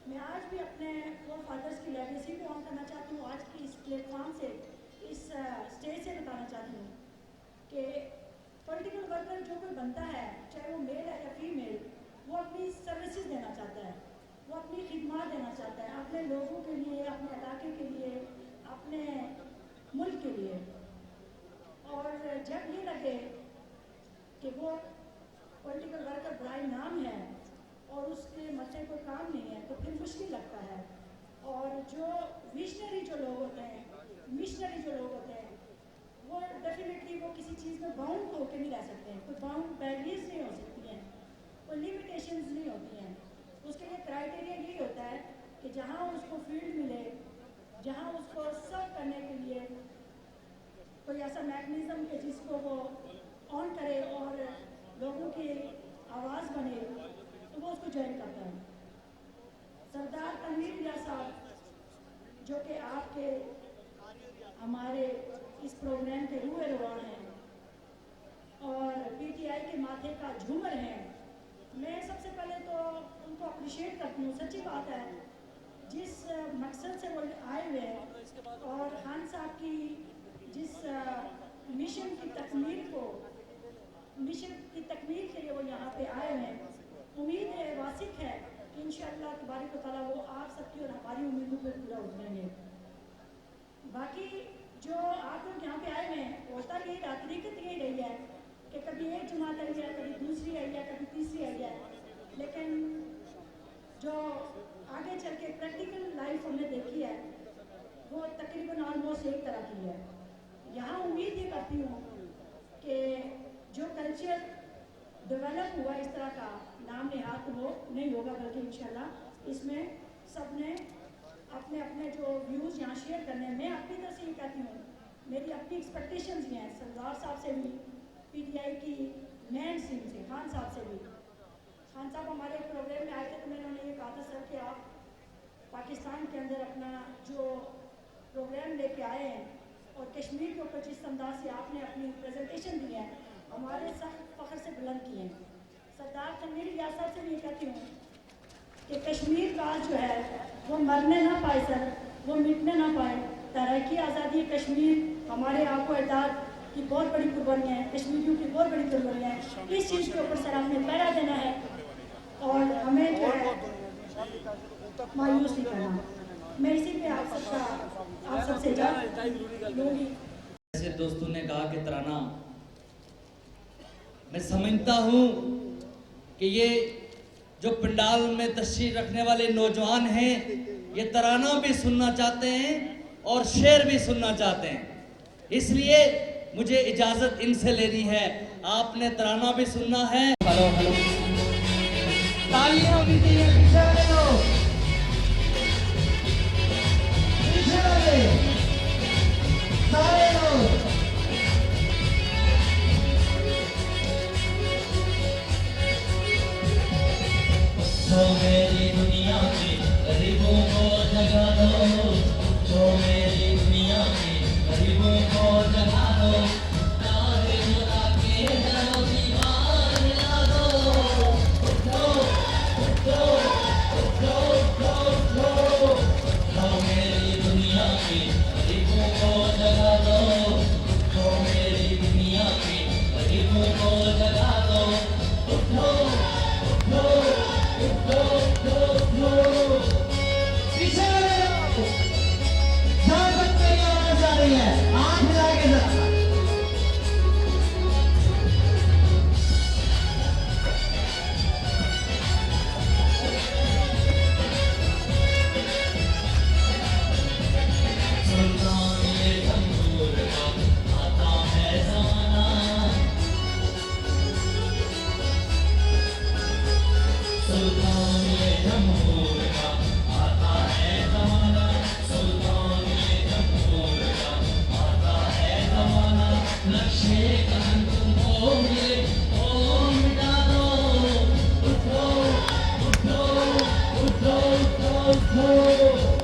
मैं आज भी अपने फोर फादर्स की लेगेसी को ऑन करना चाहती हूँ, आज की इस प्लेटफॉर्म से, इस स्टेज से बताना चाहती हूँ कि पॉलिटिकल वर्कर जो कोई बनता है, चाहे वो मेल है या फीमेल, वो अपनी सर्विसेज देना चाहता है, वो अपनी खिदमत देना चाहता है अपने लोगों के लिए, अपने इलाके के लिए, अपने मुल्क के लिए। और जब ये लगे कि वो पॉलिटिकल वर्कर बराए नाम है और उसके मसले कोई काम नहीं है, तो फिर मुश्किल लगता है। और जो विशनरी जो लोग होते हैं, मिशनरी जो लोग होते हैं, वो डेफिनेटली वो किसी चीज़ में बाउंड होकर नहीं रह सकते हैं, कोई बाउंड बैरियर्स नहीं हो सकती हैं, कोई लिमिटेशंस नहीं होती हैं। उसके लिए क्राइटेरिया यही होता है कि जहाँ उसको फील्ड मिले जहां उसको सर्व करने के लिए कोई ऐसा मैकेनिज्म के जिसको वो ऑन करे और लोगों की आवाज़ बने, तो वो उसको ज्वाइन करता है। सरदार तनवीर इलियास साहब जो कि आपके हमारे इस प्रोग्राम के रूए रवान हैं और पीटीआई के माथे का झूमर हैं, मैं सबसे पहले तो उनको अप्रिशिएट करती हूँ। सच्ची बात है, जिस मकसद से वो आए हुए हैं और खान साहब की जिस मिशन की तकमील के लिए वो यहाँ पे आए हैं, उम्मीद है, वासिक है कि इंशाअल्लाह तबारक व तआला वो आप सबकी और हमारी उम्मीदों पर पूरा उतरेंगे। बाकी जो आप लोग यहाँ पे आए हुए हैं, होता यही रहा, तरीकत यही रही है कि कभी एक जमात आई है, कभी दूसरी आई है, कभी तीसरी आई है, लेकिन जो आगे चल के प्रैक्टिकल लाइफ हमने देखी है वो तकरीबन ऑलमोस्ट एक तरह की है। यहाँ उम्मीद ये करती हूँ कि जो कल्चर डेवलप हुआ इस तरह का नाम नेहात वो नहीं होगा, बल्कि इंशाल्लाह इसमें सब ने अपने अपने जो व्यूज़ यहाँ शेयर करने, मैं अपनी तरफ से ये कहती हूँ, मेरी अपनी एक्सपेक्टेशंस भी हैं सरदार साहब से भी, पीटीआई की मेन टीम से, खान साहब से भी। खान साहब हमारे प्रोग्राम में आए थे तो मैंने उन्हें ये कहा था सर कि आप पाकिस्तान के अंदर अपना जो प्रोग्राम लेके आए हैं और कश्मीर के ऊपर जिस अंदाज से आपने अपनी प्रेजेंटेशन दी है, हमारे सब फ़ख्र से बुलंद किए हैं। सरदार तनवीर इलियास साहब से भी ये कहती हूँ कि कश्मीर का जो है वो मरने ना पाए सर, वो मिटने ना पाए। तरक्की आज़ादी कश्मीर हमारे आपको अहदाद की बहुत बड़ी कुर्बानी है, कश्मीरियों की बहुत बड़ी कुर्बानी है। इस चीज़ के ऊपर सर हमने पहरा देना है और हमें जो है मायूस नहीं करना। मैं इसी पे आप सबसे इजाज़त लूँगी। जैसे दोस्तों ने कहा कि तराना, मैं समझता हूँ कि ये जो पंडाल में तशरीफ रखने वाले नौजवान हैं, ये तराना भी सुनना चाहते हैं और शेर भी सुनना चाहते हैं, इसलिए मुझे इजाजत इनसे लेनी है। आपने तराना भी सुनना है। हेलो हेलो, तालियां होनी चाहिए, पीछे वाले लोग, पीछे वाले सारे लोग। तो मेरी दुनिया के गरीबों को जगा दो, तो मेरी दुनिया के गरीबों को जगा दो, नारे लगा के जाओ दीवार हिला दो, उठो उठो उठो उठो उठो, तो मेरी दुनिया के गरीबों को जगा दो, तो मेरी दुनिया के गरीबों को जगा दो, उठो उठो उठो उठो उठो। पीछे वाले लोग जहाँ तक मेरी आवाज आ रही है, आँख मिला के जरा। सुल्तान ये तंबूर का आता है ज़माना, सुल्तान ये तंबूर का आता है ज़माना, सुल्तान ये तंबूर का आता है ज़माना, नक्शे कदम तुमको मिले ओ मिटा दो, उठो उठो उठो उठो उठो,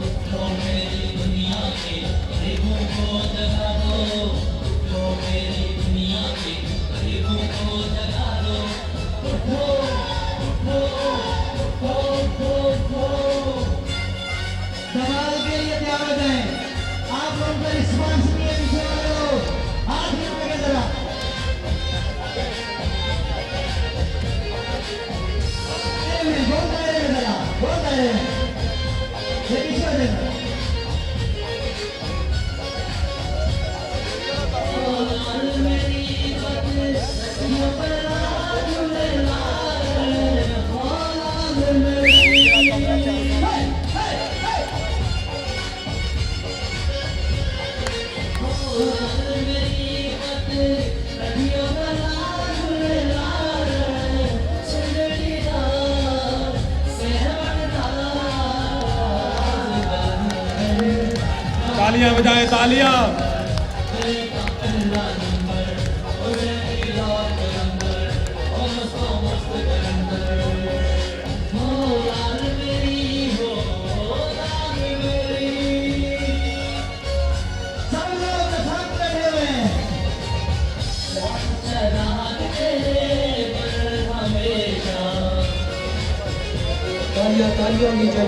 उठो मेरी दुनिया के गरीबों को जगा दो, उठो मेरी दुनिया के गरीबों को जगा दो, उठो उठो उठो उठो उठो। सवाल के लिए तैयार हो जाएं। आप लोगों का रिस्पॉन्स नहीं है, पीछे वाले लोग हाथ हिला के जरा। तालियां बजाएं, तालियां। तालियों की जय।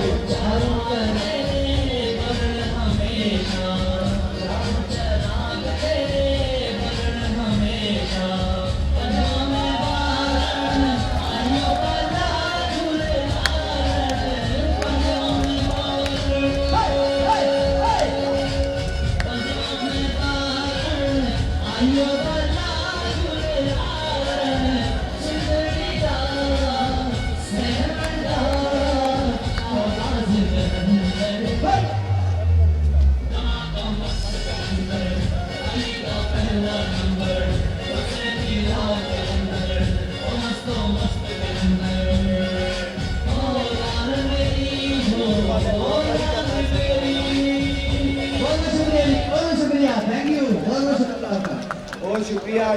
बहुत शुक्रिया।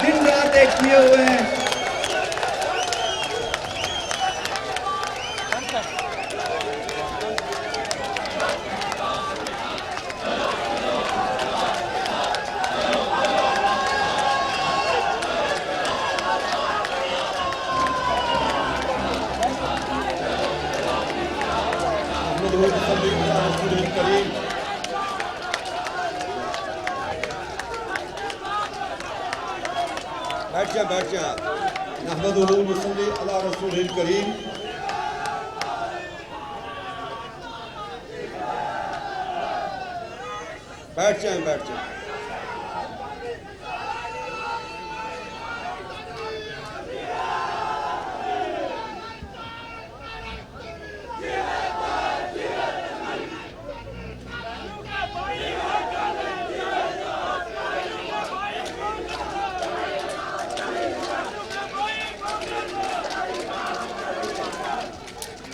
दिन रात एक किए हुए हैं। बैठ जा नहमदुहु व नसल्ली अला रसूलिल करीम। बैठ जाए।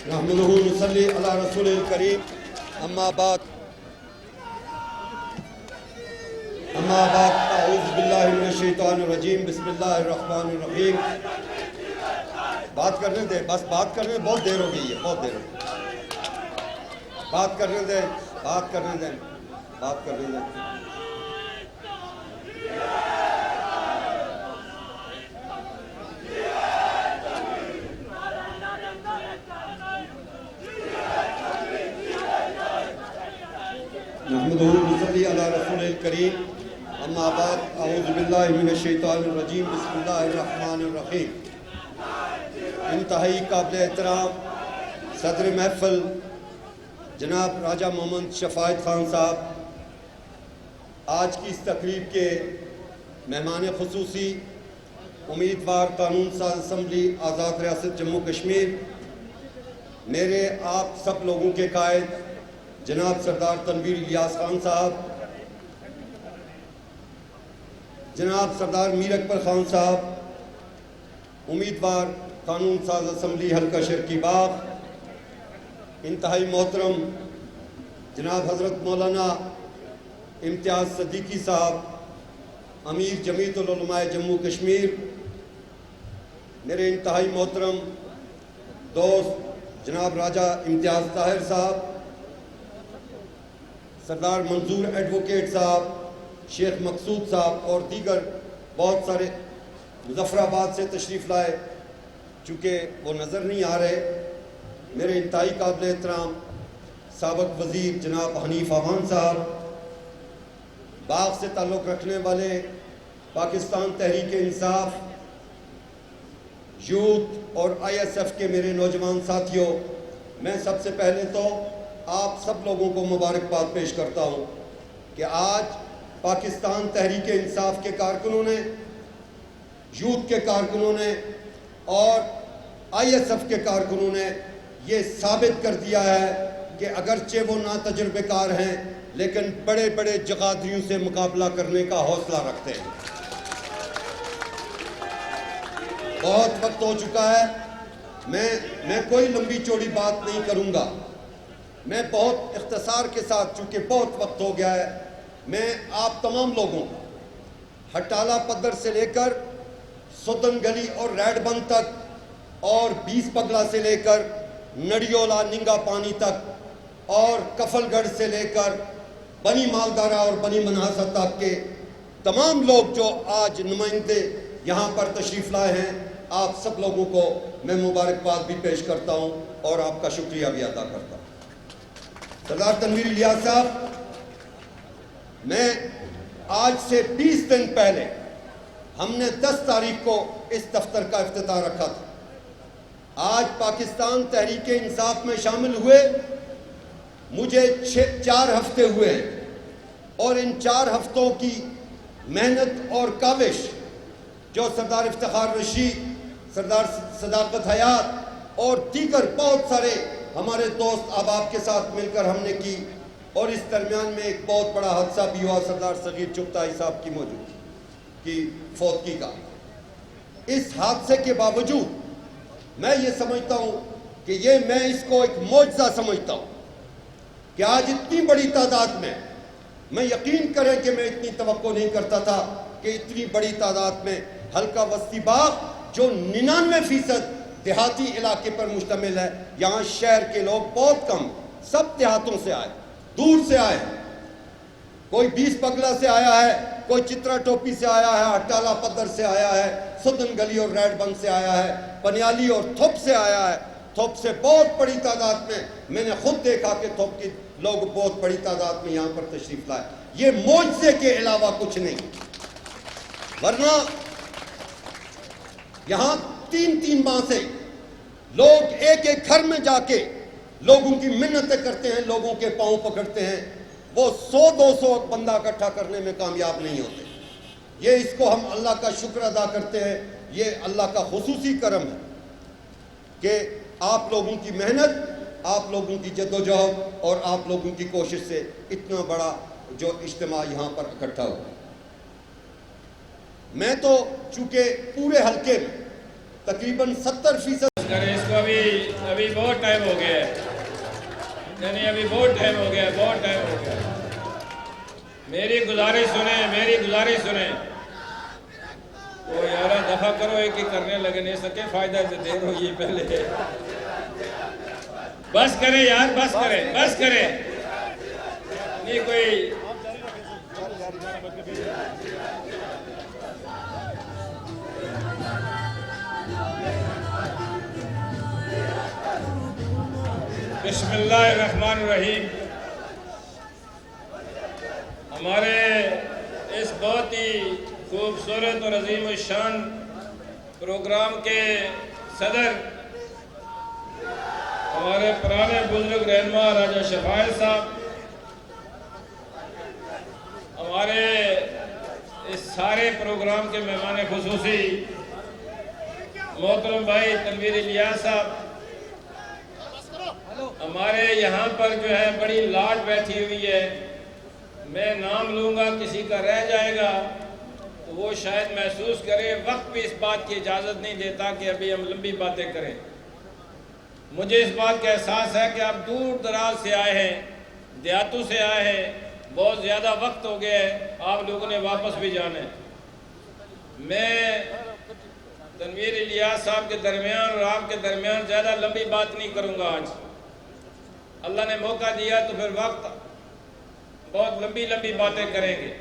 नहमदुहु व नसल्ली अला रसूलिल करीम। अम्मा बाद अऊज़ु बिल्लाहि मिनश शैतानिर रजीम। बिस्मिल्लाहिर रहमानिर रहीम। बात करने दे, बस बात करने, बहुत देर हो गई है, बहुत देर हो गई। बात करने दे। नहमदुहु व नसल्ली अला रसूलिल करीम। अम्मा बाद अऊज़ु बिल्लाहि मिनश शैतानिर रजीम। बिस्मिल्लाहिर रहमानिर रहीम। इंतहाई काबिल एहतराम सदर महफिल जनाब राजा मोहम्मद शफायत खान साहब, आज की इस तकरीब के मेहमान खुसूसी उम्मीदवार कानून साज असम्बली आज़ाद रियासत जम्मू कश्मीर, मेरे आप सब लोगों के कायद जनाब सरदार तनवीर इलियास खान साहब, जनाब सरदार मीर अकबर खान साहब, उम्मीदवार कानून साज असम्बली हल्का शर्की बाग, इंतहाई मोहतरम जनाब हज़रत मौलाना इम्तियाज़ सदीकी साहब, अमीर जमीयतुल उलमा जम्मू कश्मीर, मेरे इंतहाई मोहतरम दोस्त जनाब राजा इम्तियाज़ ताहिर साहब, सरदार मंजूर एडवोकेट साहब, शेख मकसूद साहब और दीगर बहुत सारे मुजफ्फराबाद से तशरीफ़ लाए, चूँकि वो नज़र नहीं आ रहे, मेरे इंतहाई काबिल एहतराम साबिक़ वज़ीर जनाब हनीफ अवान साहब, बाग से ताल्लुक़ रखने वाले पाकिस्तान तहरीक इंसाफ, यूथ और ISF के मेरे नौजवान साथियों, मैं सबसे पहले तो आप सब लोगों को मुबारकबाद पेश करता हूँ कि आज पाकिस्तान तहरीक इंसाफ के कारकुनों ने, यूथ के कारकुनों ने और ISF के कारकुनों ने ये साबित कर दिया है कि अगरचे वो ना तजुर्बेकार हैं लेकिन बड़े बड़े जगादरियों से मुकाबला करने का हौसला रखते हैं। बहुत वक्त हो चुका है, मैं कोई लंबी चौड़ी बात नहीं करूंगा। मैं बहुत इख्तिसार के साथ, चूँकि बहुत वक्त हो गया है, मैं आप तमाम लोगों को हटाला पद्दर से लेकर सुदन गली और रेड बंद तक और 20 पगला से लेकर नड़ियोला निंगा पानी तक और कफलगढ़ से लेकर बनी मालदारा और बनी मनासा तक के तमाम लोग जो आज नुमाइंदे यहाँ पर तशरीफ़ लाए हैं, आप सब लोगों को मैं मुबारकबाद भी पेश करता हूँ और आपका शुक्रिया भी अदा करता हूँ। सरदार तनवीर इलियास साहब, मैं आज से 20 दिन पहले हमने 10 तारीख को इस दफ्तर का इफ्तिताह रखा था। आज पाकिस्तान तहरीक इंसाफ में शामिल हुए मुझे 4 हफ्ते हुए हैं और इन 4 हफ्तों की मेहनत और काविश जो सरदार इफ्तिखार रशीद, सरदार सदाकत हयात और दीगर बहुत सारे हमारे दोस्त अहबाब के साथ मिलकर हमने की, और इस दरमियान में एक बहुत बड़ा हादसा भी हुआ, सरदार सगीर चुगताई साहब की मौजूदगी की फौतगी का। इस हादसे के बावजूद मैं ये समझता हूँ कि मैं इसको एक मौजज़ा समझता हूँ कि आज इतनी बड़ी तादाद में, मैं यकीन करें कि मैं इतनी तवक्को नहीं करता था कि इतनी बड़ी तादाद में हल्का वस्ती बाग जो 99% देहाती इलाके पर मुश्तमिल है, यहाँ शहर के लोग बहुत कम, सब देहातों से आए, दूर से आए, कोई 20 पगला से आया है, कोई चित्रा टोपी से आया है, हटाला पद्दर से आया है, सुदन गली और रेड बंद से आया है, पनियाली और थोप से आया है। थोप से बहुत बड़ी तादाद में, मैंने खुद देखा कि थोप के लोग बहुत बड़ी तादाद में यहाँ पर तशरीफ लाए। ये मौजज़े के अलावा कुछ नहीं, वरना यहाँ 3-3 माह से लोग एक घर में जाके लोगों की मिन्नतें करते हैं, लोगों के पांव पकड़ते हैं, वो 100-200 बंदा इकट्ठा करने में कामयाब नहीं होते। ये इसको हम अल्लाह का शुक्र अदा करते हैं, ये अल्लाह का खुसूसी करम है कि आप लोगों की मेहनत, आप लोगों की जद्दोजहद और आप लोगों की कोशिश से इतना बड़ा जो इज्तिमा यहाँ पर इकट्ठा हुआ। मैं तो चूंकि पूरे हल्के में तकरीबन 70% इसको अभी बहुत टाइम हो गया है, यानी अभी बहुत टाइम हो गया, बहुत टाइम हो गया। मेरी गुजारिश सुने वो यार दफा करो, एक ही करने लगे नहीं सके, फायदा से देर होगी पहले। बस करें यार, बस करें नहीं कोई बिस्मिल्लाहिर्रहमानिर्रहीम। हमारे इस बहुत ही खूबसूरत और अजीम शान प्रोग्राम के सदर हमारे पुराने बुजुर्ग रहनुमा राजा शफाइल साहब, हमारे इस सारे प्रोग्राम के मेहमान खुसूसी मोहतरम भाई तनवीर इलियास साहब, हमारे यहाँ पर जो है बड़ी लाट बैठी हुई है। मैं नाम लूँगा, किसी का रह जाएगा तो वो शायद महसूस करे, वक्त भी इस बात की इजाज़त नहीं देता कि अभी हम लंबी बातें करें। मुझे इस बात का एहसास है कि आप दूर दराज से आए हैं, देहातों से आए हैं, बहुत ज़्यादा वक्त हो गया है, आप लोगों ने वापस भी जाना है। मैं तनवीर इलियास साहब के दरमियान और आपके दरमियान ज़्यादा लंबी बात नहीं करूँगा। आज अल्लाह ने मौका दिया तो फिर वक्त बहुत लंबी बातें करेंगे।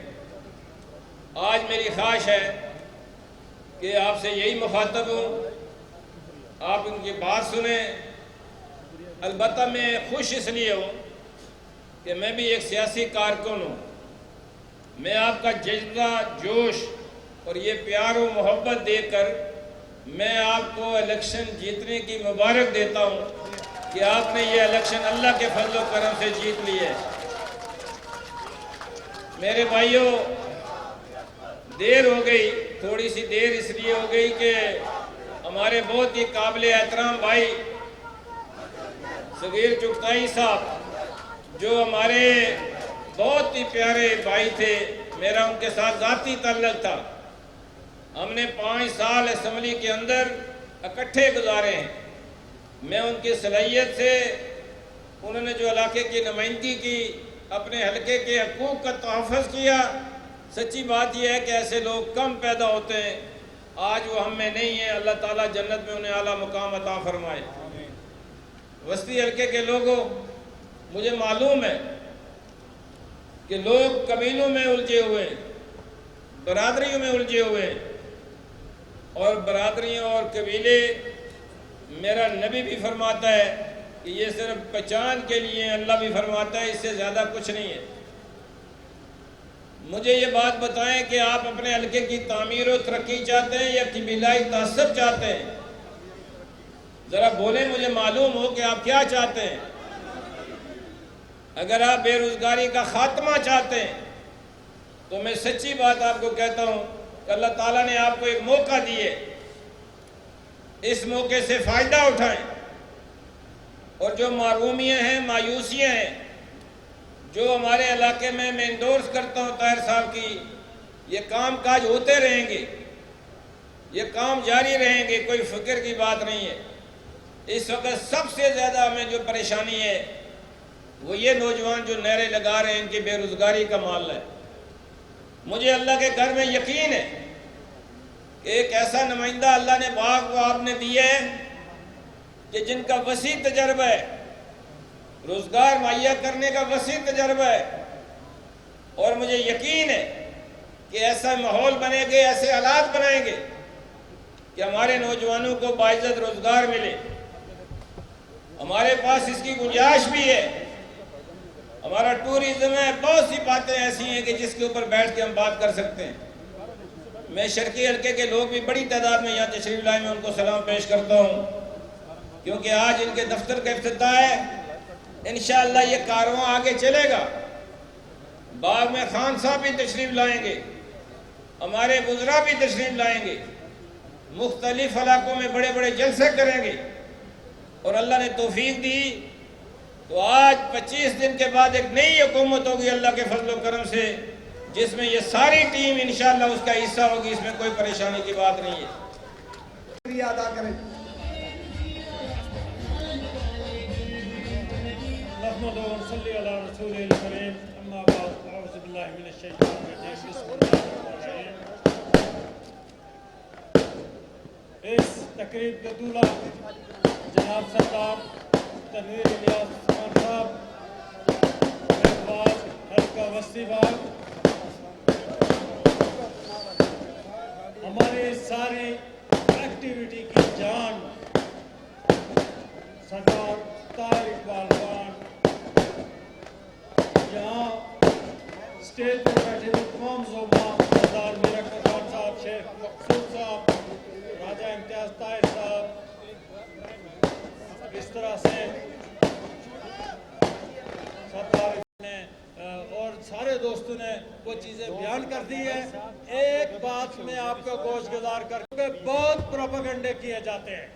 आज मेरी ख्वाहिश है कि आपसे यही मुखातब हूँ, आप उनकी बात सुने। अलबत्ता मैं खुश इसलिए हूँ कि मैं भी एक सियासी कारकुन हूँ। मैं आपका जज्बा, जोश और ये प्यार और मोहब्बत देकर मैं आपको इलेक्शन जीतने की मुबारक देता हूँ कि आपने ये इलेक्शन अल्लाह के फजल और करम से जीत ली है। मेरे भाइयों, देर हो गई, थोड़ी सी देर इसलिए हो गई कि हमारे बहुत ही काबिल एहतराम भाई सगीर चुगताई साहब, जो हमारे बहुत ही प्यारे भाई थे, मेरा उनके साथ ज़ाती ताल्लुक़ था। हमने 5 साल असम्बली के अंदर इकट्ठे गुजारे हैं। मैं उनकी सलाहियत से उन्होंने जो इलाके की नुमाइंदगी की, अपने हलके के हकूक़ का तहफ़्फ़ुज़ किया। सच्ची बात यह है कि ऐसे लोग कम पैदा होते हैं, आज वो हम में नहीं है। अल्लाह ताला जन्नत में उन्हें आला मुकाम अता फरमाए। वस्ती हलके के लोगों, मुझे मालूम है कि लोग कबीलों में उलझे हुए, बरादरियों में उलझे हुए, और बरादरियों और कबीले, मेरा नबी भी फरमाता है कि ये सिर्फ पहचान के लिए, अल्लाह भी फरमाता है इससे ज़्यादा कुछ नहीं है। मुझे ये बात बताएं कि आप अपने हल्के की तामीर और तरक्की चाहते हैं या कबीलाई तासब चाहते हैं? ज़रा बोलें, मुझे मालूम हो कि आप क्या चाहते हैं। अगर आप बेरोज़गारी का खात्मा चाहते हैं तो मैं सच्ची बात आपको कहता हूँ, अल्लाह ताला ने आपको एक मौका दिए, इस मौके से फ़ायदा उठाएं। और जो महरूमियाँ हैं, मायूसियाँ हैं, जो हमारे इलाके में मैं इंडोर्स करता हूँ ताहिर साहब की, ये काम काज होते रहेंगे, ये काम जारी रहेंगे, कोई फिक्र की बात नहीं है। इस वक्त सबसे ज़्यादा हमें जो परेशानी है वो ये नौजवान जो नहरें लगा रहे हैं, इनकी बेरोज़गारी का मामला है। मुझे अल्लाह के घर में यकीन है कि एक ऐसा नुमाइंदा अल्लाह ने बाग को आपने दिया है कि जिनका वसी तजर्बा है, रोज़गार मुहैया करने का वसी तजर्बा है, और मुझे यकीन है कि ऐसा माहौल बनेंगे, ऐसे हालात बनाएंगे कि हमारे नौजवानों को बाइज्जत रोज़गार मिले। हमारे पास इसकी गुंजाइश भी है, हमारा टूरिज्म है, बहुत सी बातें ऐसी हैं कि जिसके ऊपर बैठ के हम बात कर सकते हैं। मैं शर्की हल्के के लोग भी बड़ी तादाद में यहाँ तशरीफ लाए, मैं उनको सलाम पेश करता हूँ, क्योंकि आज इनके दफ्तर का इफ्तिताह है। इंशाअल्लाह ये कारवां आगे चलेगा। बाग में खान साहब भी तशरीफ लाएंगे, हमारे बुज़ुर्ग भी तशरीफ लाएंगे, मुख्तलिफ इलाकों में बड़े बड़े जलसे करेंगे, और अल्लाह ने तौफीक दी तो आज 25 दिन के बाद एक नई हुकूमत होगी अल्लाह के फजल व करम से, जिसमें ये सारी टीम इंशाअल्लाह उसका हिस्सा होगी। इसमें कोई परेशानी की बात नहीं है। शुक्रिया अदा करें। इस तकरीब के दूल्हा जनाब सरदार तनवीर इलियास खान साहब, मेहरबान हल्का वस्ती बाग, हमारी सारी एक्टिविटी की जान सरदार ताहिर इकबाल खान, यहाँ स्टेज पर बैठे हुए तमाम ज़ोमा, सरदार मीर अकबर खान साहब, शेख मकसूद साहब, राजा इम्तियाज ताहिर साहब, इस तरह से सरदार ने और सारे दोस्तों ने वो चीज़ें बयान कर दी है। एक बात में आपको गोशगुजार करके, बहुत प्रोपेगेंडे किए जाते हैं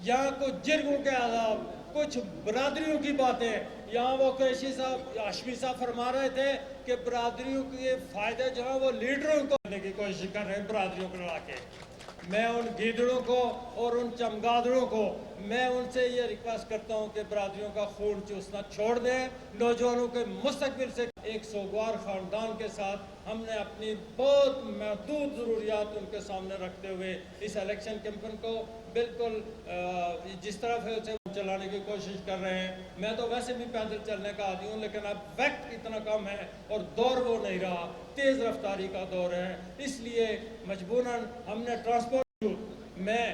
यहाँ, कुछ जिर्गों के आदाब, कुछ बरादरियों की बातें। यहाँ वो कुरैशी साहब, हाशमी साहब फरमा रहे थे कि बरादरियों के फ़ायदे जो है वो लीडरों को करने की कोशिश कर रहे हैं, बरादरियों को लड़ा के। मैं उन गीदड़ों को और उन चमगादड़ों को, मैं उनसे ये रिक्वेस्ट करता हूँ कि बरादरियों का खून चूसना छोड़ दें, नौजवानों के मुस्तकबिल से। एक सोगवार ख़ानदान के साथ हमने अपनी बहुत महदूद ज़रूरियात उनके सामने रखते हुए इस इलेक्शन कैंपेन को बिल्कुल जिस तरफ है उसे चलाने की कोशिश कर रहे हैं। मैं तो वैसे भी पैदल चलने का आदी हूँ, लेकिन अब वक्त इतना कम है और दौर वो नहीं रहा, तेज़ रफ्तारी का दौर है, इसलिए मजबूरन हमने ट्रांसपोर्ट। मैं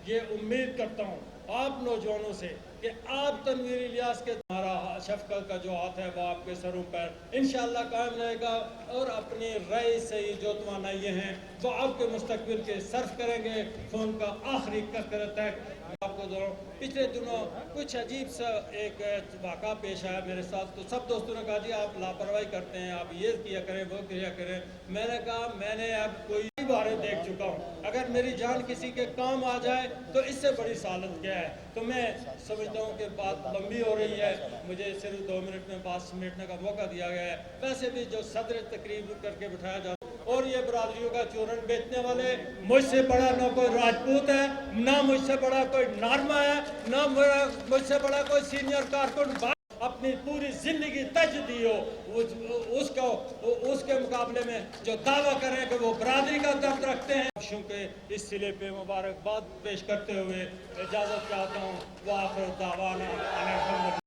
ये उम्मीद करता हूँ आप नौजवानों से कि आप तनवीर इलियास के, हमारा शफकत का जो हाथ है वो आपके सरों पर इंशाअल्लाह कायम रहेगा, और अपनी राय से ही जो तवानाइयाँ हैं वो आपके मुस्तकबिल के सर्फ करेंगे खून का आखिरी कतरा तक। आपको दोनों पिछले दिनों कुछ अजीब सा एक वाक़ा पेश आया मेरे साथ, तो सब दोस्तों ने कहा जी आप लापरवाही करते हैं, आप ये किया करें, वो किया करें। मैंने कहा मैंने अब कोई बारे देख चुका हूँ, अगर मेरी जान किसी के काम आ जाए तो इससे बड़ी सालत क्या है। तो मैं समझता हूँ कि बात लंबी हो रही है, मुझे सिर्फ 2 मिनट में बात समेटने का मौका दिया गया है। वैसे भी जो सदर तकरीब करके बिठाया जाता, और ये बरादरियों का चूरन बेचने वाले, मुझसे बड़ा ना कोई राजपूत है, ना मुझसे बड़ा कोई नारमा है, ना मुझसे बड़ा कोई सीनियर कारकुन। अपनी पूरी जिंदगी तज दी हो, उसके मुकाबले में जो दावा करें कि वो बरादरी का दर्द रखते हैं, के इस सिले पे मुबारकबाद पेश करते हुए इजाजत चाहता हूँ। वाखिर दावाना